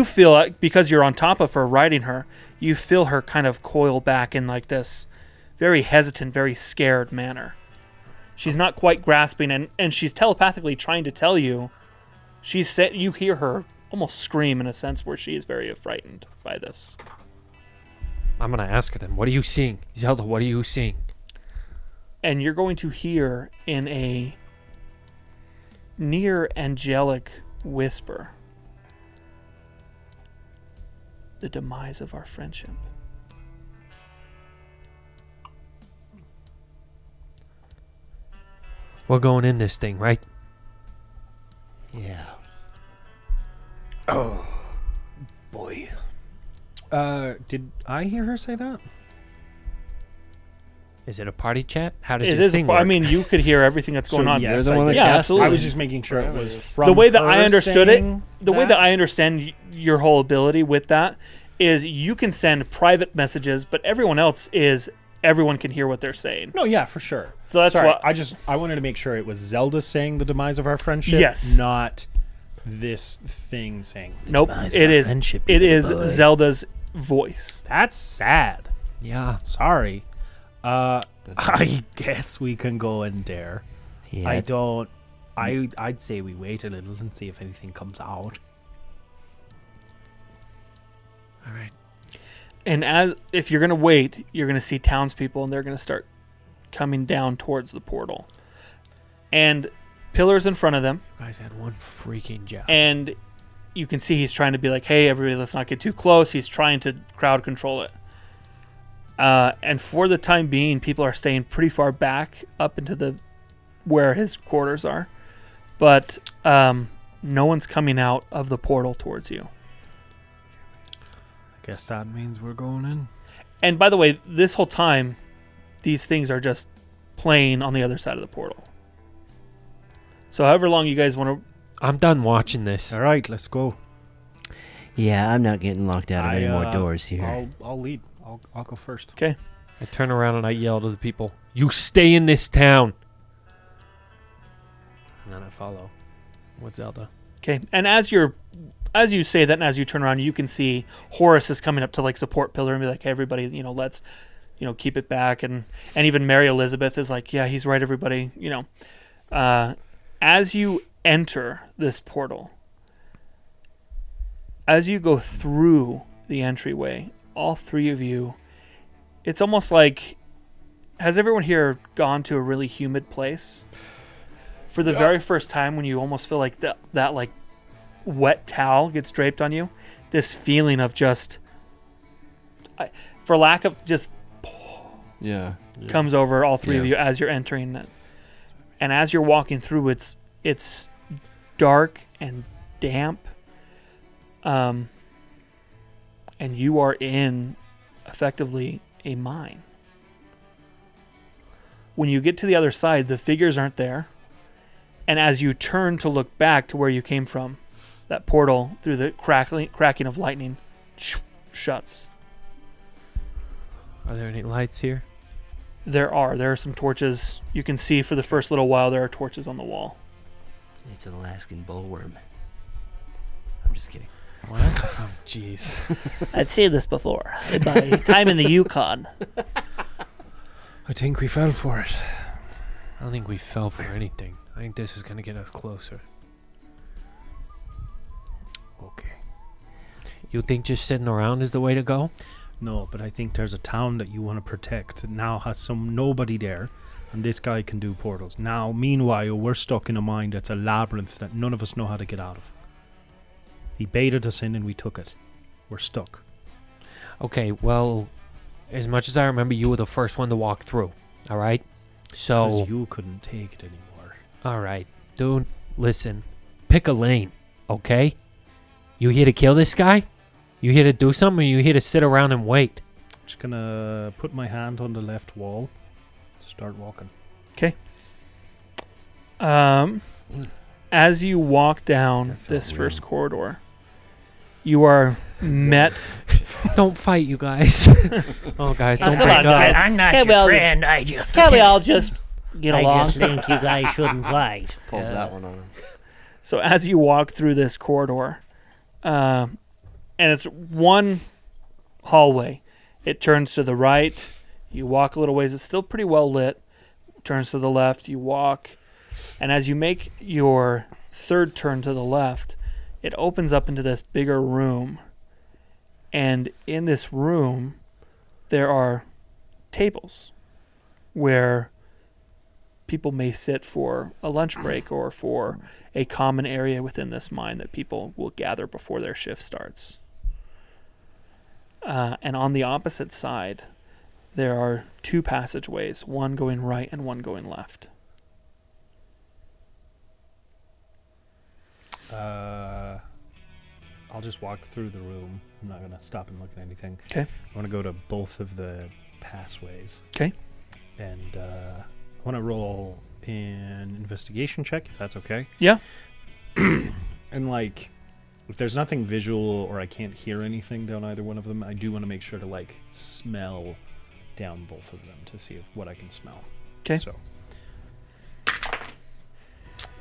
feel like, because you're on top of her riding her, you feel her kind of coil back in like this very hesitant, very scared manner. She's not quite grasping, and she's telepathically trying to tell you. You hear her almost scream in a sense where she is very frightened by this. I'm gonna ask her then. What are you seeing, Zelda? What are you seeing? And you're going to hear in a near angelic whisper the demise of our friendship. We're going in this thing, right? Yeah. Boy. Did I hear her say that? Is it a party chat? How does It your is. thing work? I mean, you could hear everything that's going on. yes, You're the I one that did. Yeah, cast absolutely. I was just making sure it was from The way that her I understood saying the way that I understand your whole ability with that is you can send private messages, but everyone can hear what they're saying. No, yeah, for sure. So that's Sorry, what I wanted to make sure it was Zelda saying the demise of our friendship. Yes. Not this thing saying. Nope. demise of It our is. friendship, It you is little boy. Zelda's voice. That's sad. Yeah. Sorry. I guess we can go in there. Yeah. I'd say we wait a little and see if anything comes out. All right. And if you're gonna wait, you're gonna see townspeople, and they're gonna start coming down towards the portal, and pillars in front of them, You guys had one freaking job. and you can see he's trying to be like, "Hey, everybody, let's not get too close." He's trying to crowd control it. And for the time being, people are staying pretty far back up into where his quarters are, but no one's coming out of the portal towards you. I guess that means we're going in. And by the way, this whole time, these things are just playing on the other side of the portal. So however long you guys want to... I'm done watching this. All right, let's go. Yeah, I'm not getting locked out of any more doors here. I'll lead. I'll go first. Okay. I turn around and I yell to the people, "You stay in this town!" And then I follow with Zelda. Okay. And as you say that and as you turn around, you can see Horace is coming up to like support Pillar and be like, "Hey, everybody, let's, keep it back." And even Mary Elizabeth is like, "Yeah, he's right, everybody." As you enter this portal, as you go through the entryway, all three of you, it's almost like, has everyone here gone to a really humid place? For the very first time, when you almost feel like that like wet towel gets draped on you, this feeling of just, for lack of just, Yeah. comes over all three of Yeah. you as you're entering it. And as you're walking through, it's dark and damp. And you are in, effectively, a mine. When you get to the other side, the figures aren't there. And as you turn to look back to where you came from, that portal, through the cracking of lightning, shuts. Are there any lights here? There are some torches. You can see for the first little while there are torches on the wall. It's an Alaskan bullworm. I'm just kidding. What? Oh, jeez. I've seen this before. In my time in the Yukon. I think we fell for it. I don't think we fell for anything. I think this is going to get us closer. Okay. You think just sitting around is the way to go? No, but I think there's a town that you want to protect. It now has nobody there, and this guy can do portals. Now, meanwhile, we're stuck in a mine that's a labyrinth that none of us know how to get out of. He baited us in and we took it. We're stuck. Okay, well, as much as I remember, you were the first one to walk through. All right? So, Because you couldn't take it anymore. all right. Dude, listen. Pick a lane, okay? You here to kill this guy? You here to do something, or you here to sit around and wait? Just gonna put my hand on the left wall. Start walking. As you walk down this first corridor, you are met. Don't fight, you guys. Oh, guys, don't come break on, up. guys. I'm not Can't we your all just- friend. I just Can't we all just get I along? just think you guys shouldn't fight. Pulls that one on. So as you walk through this corridor, and it's one hallway, it turns to the right. You walk a little ways. It's still pretty well lit. Turns to the left. You walk, and as you make your third turn to the left, it opens up into this bigger room. And in this room, there are tables where people may sit for a lunch break or for a common area within this mine that people will gather before their shift starts. And on the opposite side, there are 2 passageways, one going right and one going left. I'll just walk through the room. I'm not going to stop and look at anything. Okay. I want to go to both of the passways. Okay. And I want to roll an investigation check, if that's okay. Yeah. And, like, if there's nothing visual or I can't hear anything down either one of them, I do want to make sure to, like, smell down both of them to see what I can smell. Okay. So,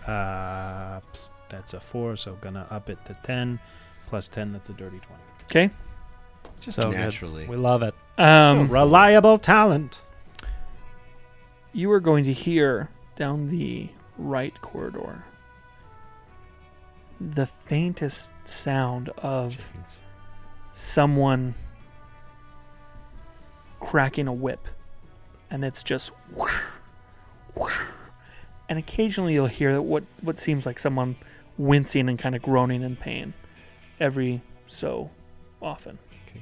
that's a 4, so gonna up it to 10. Plus 10, that's a dirty 20. Okay. Just So good. naturally. We love it. Reliable talent. You are going to hear down the right corridor the faintest sound of someone cracking a whip. And it's just whoosh, whoosh. And occasionally you'll hear what seems like someone wincing and kind of groaning in pain every so often. Okay.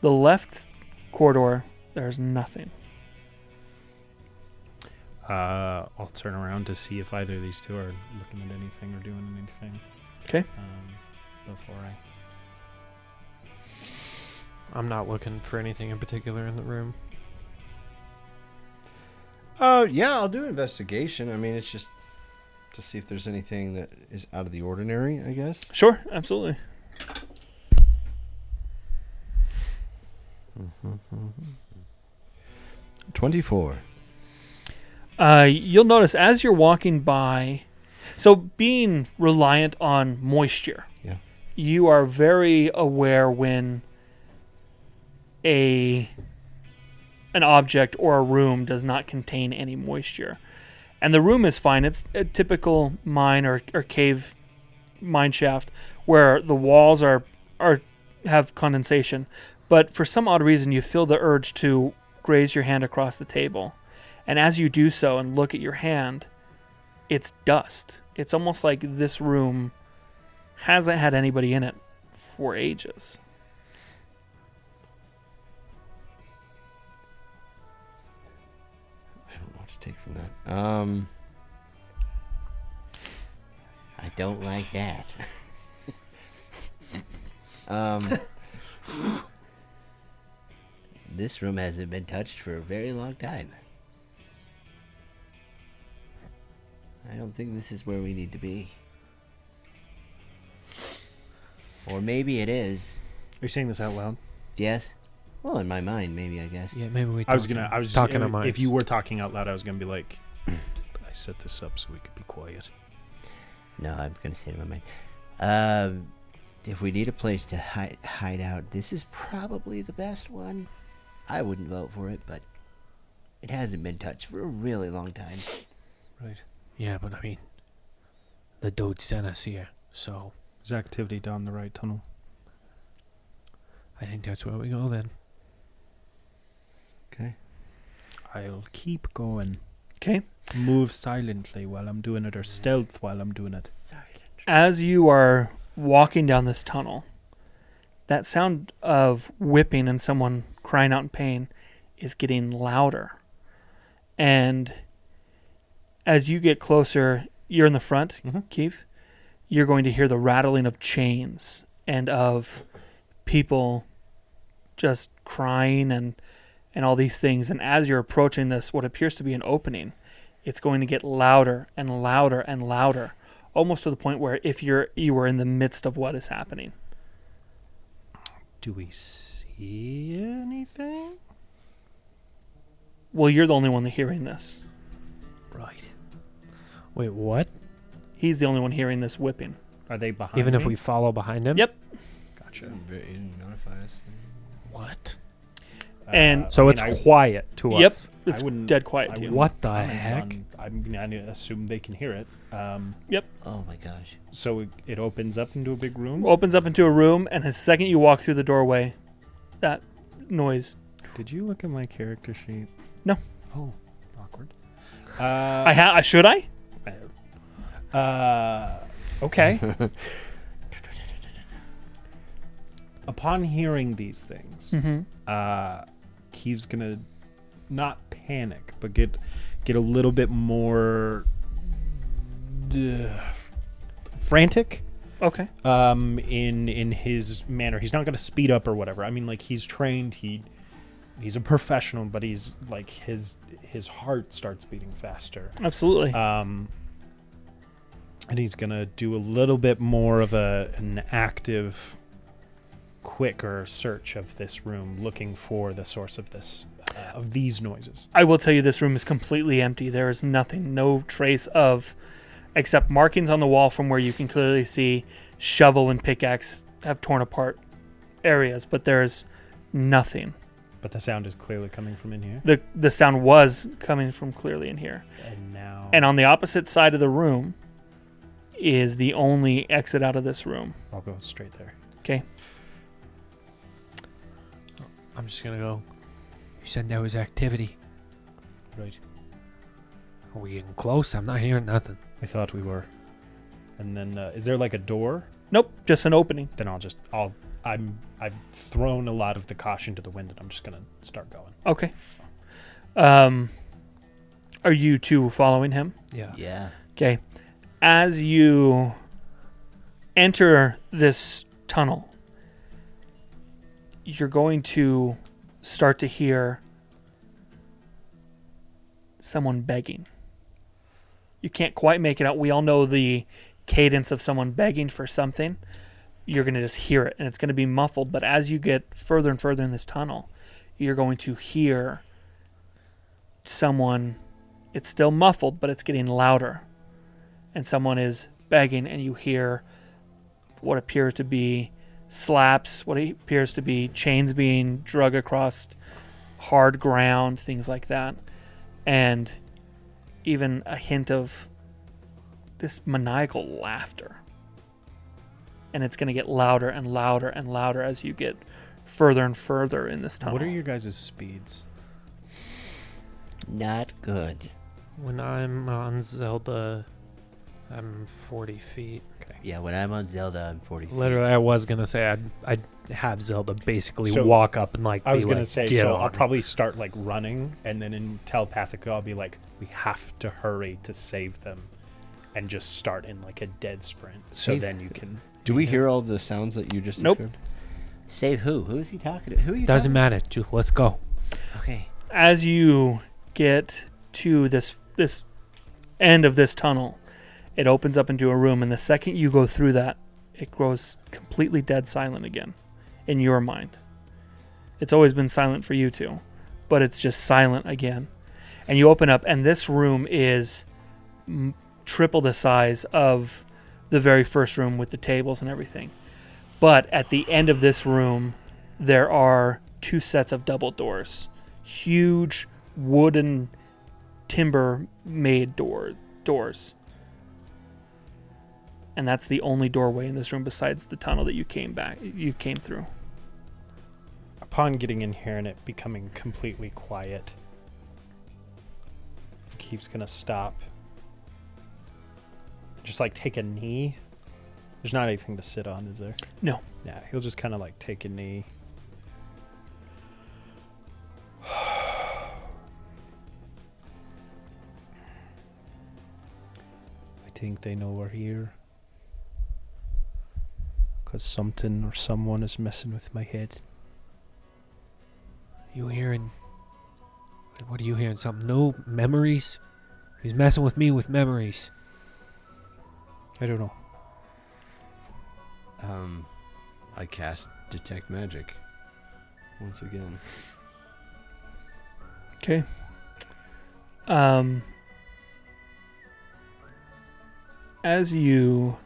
The left corridor, there's nothing. I'll turn around to see if either of these two are looking at anything or doing anything. Okay. Before I'm not looking for anything in particular in the room. Yeah, I'll do investigation. I mean, it's just to see if there's anything that is out of the ordinary, I guess. Sure, absolutely. Mm-hmm. 24. You'll notice as you're walking by, so being reliant on moisture, Yeah. you are very aware when an object or a room does not contain any moisture. And the room is fine. It's a typical mine or cave mine shaft where the walls have condensation. But for some odd reason, you feel the urge to graze your hand across the table. And as you do so and look at your hand, it's dust. It's almost like this room hasn't had anybody in it for ages. I don't know what to take from that. I don't like that. This room hasn't been touched for a very long time. I don't think this is where we need to be. Or maybe it is. Are you saying this out loud? Yes? Well, in my mind, maybe, I guess. Yeah, maybe we. I was talking to if minds. you were talking out loud, I was gonna be like, I set this up so we could be quiet. No, I'm going to say it in my mind. If we need a place to hide out, this is probably the best one. I wouldn't vote for it, but it hasn't been touched for a really long time. Right. Yeah, but I mean, the dude sent us here, so There's activity down the right tunnel. I think that's where we go then. Okay. I'll keep going. Okay. Move silently while I'm doing it, or stealth while I'm doing it. As you are walking down this tunnel, that sound of whipping and someone crying out in pain is getting louder. And as you get closer, you're in the front, Keith, you're going to hear the rattling of chains and of people just crying and all these things. And as you're approaching this, what appears to be an opening, it's going to get louder and louder and louder, almost to the point where if you were in the midst of what is happening. Do we see anything? Well, you're the only one hearing this. Right. Wait, what? He's the only one hearing this whipping. Are they behind Even me? if we follow behind him? Yep. Gotcha. You didn't notify us. What? And So I it's mean, I- quiet to Yep. us. It's wouldn't- dead quiet I to you. wouldn't What the comment heck? I mean, I assume they can hear it. Oh my gosh. So it opens up into a big room. Opens up into a room, and the second you walk through the doorway, that noise. Did you look at my character sheet? No. Oh, awkward. Should I? Okay. Upon hearing these things, Keeve's gonna not panic, but get a little bit more frantic. Okay. In his manner. He's not gonna speed up or whatever. I mean, like, he's trained. He's a professional, but he's like his heart starts beating faster. Absolutely. And he's gonna do a little bit more of an active, quicker search of this room, looking for the source of these noises. I will tell you, this room is completely empty. There is nothing, no trace of, except markings on the wall from where you can clearly see shovel and pickaxe have torn apart areas, but there's nothing. But the sound is clearly coming from in here. The sound was coming from clearly in here. And on the opposite side of the room is the only exit out of this room. I'll go straight there. Okay. I'm just gonna go. You said there was activity. Right. Are we getting close? I'm not hearing nothing. I thought we were. And then, is there like a door? Nope, just an opening. Then I've thrown a lot of the caution to the wind, and I'm just gonna start going. Okay. Are you two following him? Yeah. Yeah. Okay. As you enter this tunnel, you're going to start to hear someone begging. You can't quite make it out. We all know the cadence of someone begging for something. You're going to just hear it, and it's going to be muffled. But as you get further and further in this tunnel, you're going to hear someone. It's still muffled, but it's getting louder. And someone is begging, and you hear what appears to be slaps, what appears to be chains being drug across hard ground, things like that. And even a hint of this maniacal laughter. And it's going to get louder and louder and louder as you get further and further in this tunnel. What are your guys' speeds? Not good. When I'm on Zelda, I'm 40 feet. Okay. Yeah, when I'm on Zelda, I'm 40 feet. Literally, I was gonna say I'd have Zelda basically So, walk up and like. I was be gonna like, say, "Get so on I'll me." probably start like running, and then in telepathically I'll be like, we have to hurry to save them, and just start in like a dead sprint. So Save- then you can. Do we hear all the sounds that you just Nope. described? Save who? Who is he talking to? Who are you Doesn't talking matter. Let's go. to? Okay. As you get to this end of this tunnel, it opens up into a room, and the second you go through that, it grows completely dead silent again in your mind. It's always been silent for you two, but it's just silent again. And you open up, and this room is triple the size of the very first room with the tables and everything. But at the end of this room, there are two sets of double doors. Huge wooden timber made doors. And that's the only doorway in this room besides the tunnel that you came through. Upon getting in here and it becoming completely quiet, Keeve's gonna stop. Just like take a knee. There's not anything to sit on, is there? No. Yeah, he'll just kind of like take a knee. I think they know we're here. Because something or someone is messing with my head. You hearing? What are you hearing? Something new? Memories? He's messing with me with memories. I don't know. I cast Detect Magic once again. Okay. As you...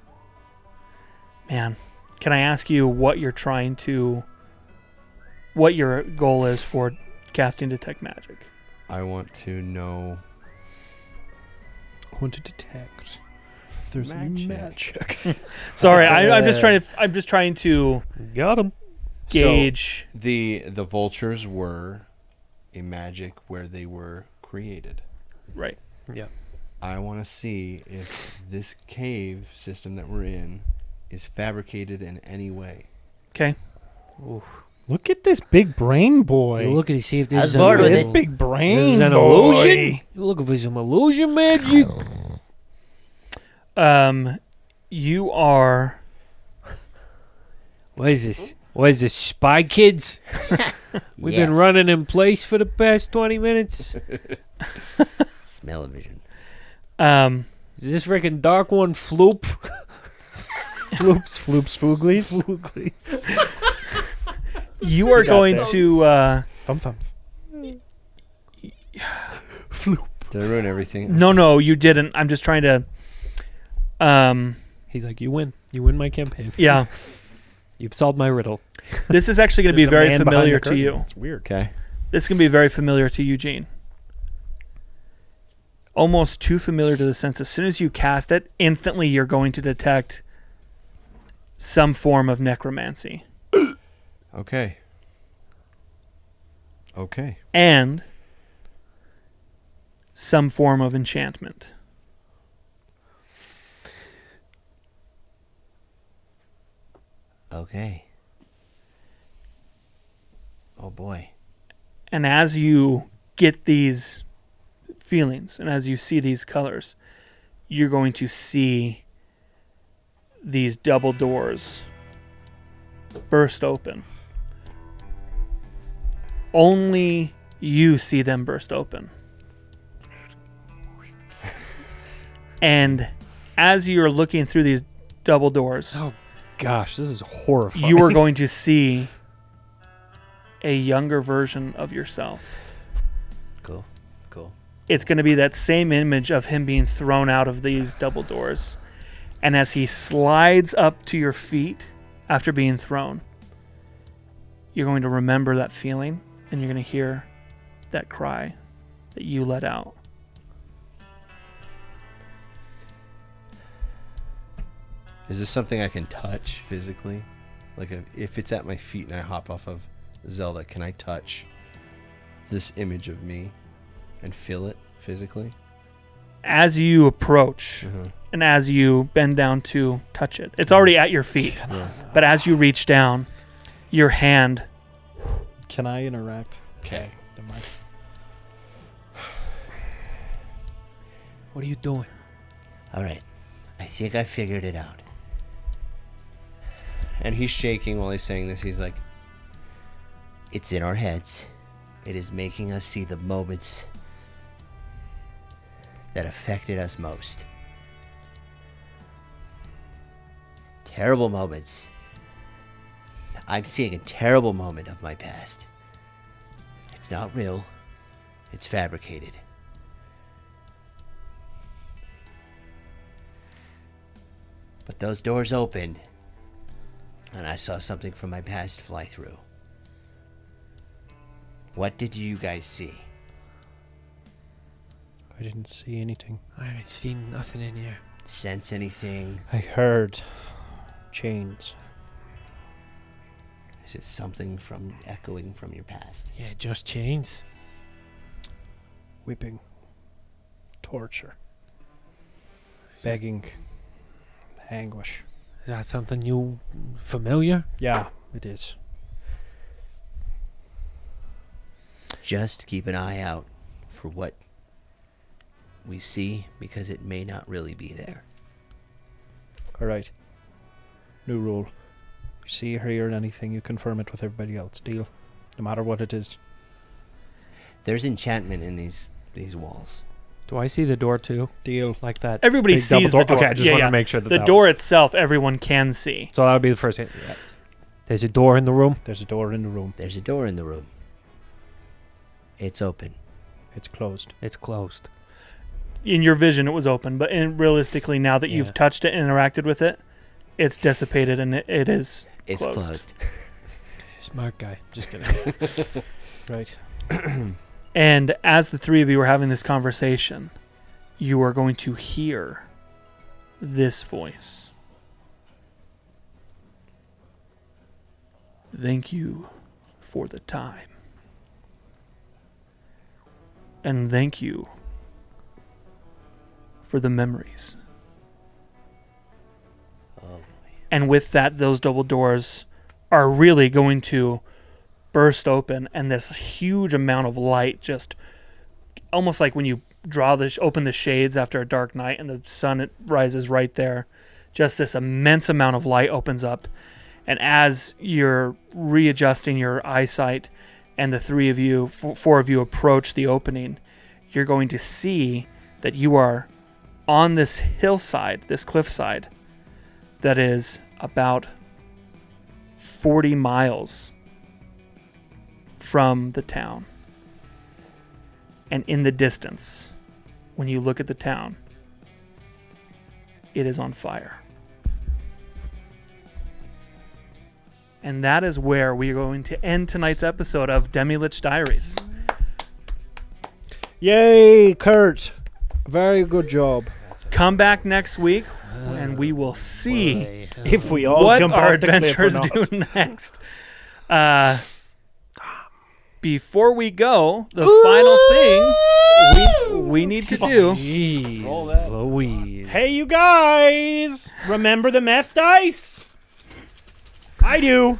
Man, can I ask you what you're trying to... What your goal is for casting Detect Magic? I want to know. I want to detect if there's any magic. Sorry, I'm just trying to Got him. gauge. So the vultures were a magic where they were created. Right. Yeah. I want to see if this cave system that we're in is fabricated in any way. Okay. Look at this big brain boy. You look and see if I was there's bored with this it. big brain Is an boy. illusion? You looking for some illusion magic? You are. What is this? What is this, Spy Kids? We've been Yes. running in place for the past 20 minutes. Smell-o-vision. Is this freaking Dark One Floop? Floops, fooglies. You are got going this. to. Thump, thump. Did I ruin everything? No, you didn't. I'm just trying to. He's like, you win. You win my campaign. Yeah. You've solved my riddle. This is actually going to be There's a very man behind familiar the to curtain. you. It's weird. Okay. This is going to be very familiar to Eugene. Almost too familiar to the sense. As soon as you cast it, instantly you're going to detect some form of necromancy. Okay. Okay. And some form of enchantment. Okay. Oh boy. And as you get these feelings and as you see these colors, you're going to see these double doors burst open. Only you see them burst open. And as you're looking through these double doors, Oh, gosh, this is horrifying. you are going to see a younger version of yourself. Cool. It's going to be that same image of him being thrown out of these double doors. And as he slides up to your feet after being thrown, you're going to remember that feeling and you're going to hear that cry that you let out. Is this something I can touch physically? Like if it's at my feet and I hop off of Zelda, can I touch this image of me and feel it physically? As you approach Mhm. and as you bend down to touch it, it's already at your feet. Yeah. But as you reach down, your hand, Can I interact? Okay. Never mind. What are you doing? All right. I think I figured it out. And he's shaking while he's saying this. He's like, It's in our heads. It is making us see the moments that affected us most. Terrible moments. I'm seeing a terrible moment of my past. It's not real. It's fabricated. But those doors opened, and I saw something from my past fly through. What did you guys see? I didn't see anything. I haven't seen nothing in here. Sense anything? I heard chains. Is it something from echoing from your past? Yeah, just chains. Whipping. Torture. Begging. Anguish. Is that something you familiar? Yeah, it is. Just keep an eye out for what we see, because it may not really be there. All right. New rule. You see or hear anything, you confirm it with everybody else. Deal. No matter what it is. There's enchantment in these walls. Do I see the door too? Deal. Like that? everybody big double sees the door. Okay, I just Yeah, want yeah. to make sure that The that door was- itself, everyone can see. So that would be the first hit. Yeah. There's a door in the room. There's a door in the room. There's a door in the room. It's open. It's closed. It's closed. In your vision, it was open, but realistically, now that Yeah. you've touched it and interacted with it, it's dissipated and it is It's closed. closed. Smart guy. Just kidding. Right. And as the three of you are having this conversation, you are going to hear this voice. Thank you for the time. And thank you for the memories. Oh, And with that, those double doors are really going to burst open, and this huge amount of light, just almost like when you open the shades after a dark night and the sun rises right there, just this immense amount of light opens up. And as you're readjusting your eyesight and the four of you approach the opening, you're going to see that you are on this hillside, this cliffside, that is about 40 miles from the town. And in the distance, when you look at the town, it is on fire. And that is where we are going to end tonight's episode of Demi-Lich Diaries. Yay, Kurt. Very good job. Come back next week, and we will see If we all what jump our off the cliff or adventures not. do next. Before we go, the final thing we need to do. Jeez Louise. Hey, you guys. Remember the meth dice? I do.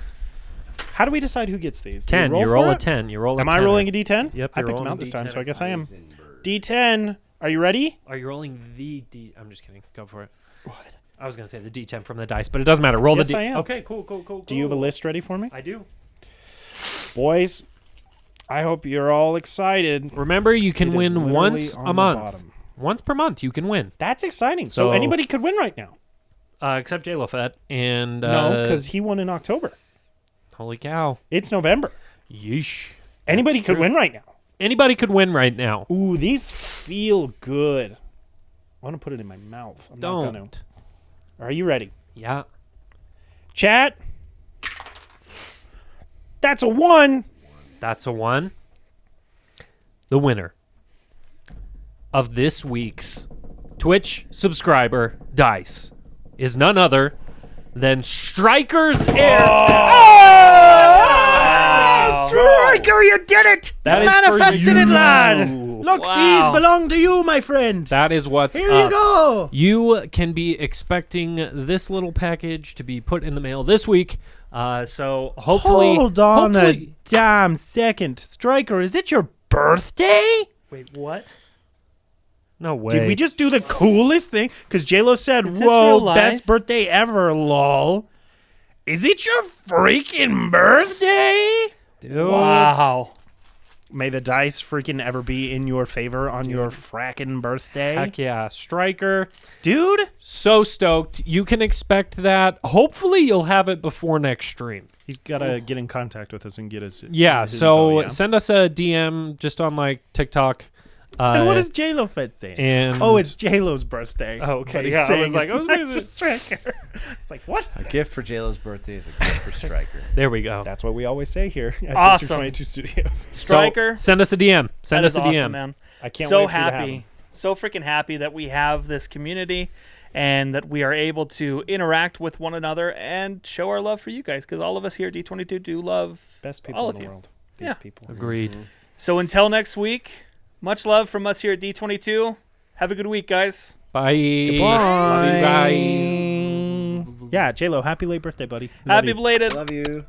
How do we decide who gets these? Do we 10. You for roll a it? 10. You roll a Am 10. I rolling a D10? Yep, I you're picked them rolling out a this time, D10 so I guess I am. Heisenberg. D10. Are you ready? Are you rolling the D? I'm just kidding. Go for it. What? I was going to say the D10 from the dice, but it doesn't matter. Roll Yes, the D. I am. Okay, cool. Do you have a list ready for me? I do. Boys, I hope you're all excited. Remember, you can It is win literally once on a the month. bottom. Once per month, you can win. That's exciting. So So- anybody could win right now. Except J Lofet and No, because he won in October. holy cow, It's November. yeesh. Anybody That's could true. win right now. Anybody could win right now. Ooh, these feel good. I want to put it in my mouth. I'm not gonna. Don't. Are you ready? Yeah. Chat. That's a 1. That's a 1. The winner of this week's Twitch subscriber dice is none other than Strikers Air. Striker, you did it! That you is for manifested you. it, lad. Look, Wow. these belong to you, my friend. That is what's Here up. you go. You can be expecting this little package to be put in the mail this week. So hopefully, Hold on hopefully, a damn second. Striker, is it your birthday? Wait, what? no way. Did we just do the coolest thing? Because JLo said, Is this whoa, real life? best birthday ever, lol. Is it your freaking birthday? Dude. Wow. May the dice freaking ever be in your favor on your frackin' birthday. Heck yeah, Striker. Dude, So stoked. You can expect that. Hopefully, you'll have it before next stream. he's got to get in contact with us and get his Yeah, his so info, yeah. send us a DM just on like TikTok. And what is JLo Fed saying? and Oh, it's JLo's birthday. Oh, okay. But he's Yeah, I saying was like, it's I was not gonna- for Striker. It's like, what? A gift for JLo's birthday is a gift for Striker. there we go. That's what we always say here at Awesome. District 22 Studios. Striker. So, send us a DM. Send That us is a DM. awesome, man. I can't So wait for you to have happy. him. So freaking happy that we have this community and that we are able to interact with one another and show our love for you guys, because all of us here at D22 do love Best people all in of the you. world. These Yeah. people. Agreed. So until next week, much love from us here at D22. Have a good week, guys. Bye. Love you guys. Yeah, JLo, happy late birthday, buddy. We love Happy you. belated. Love you.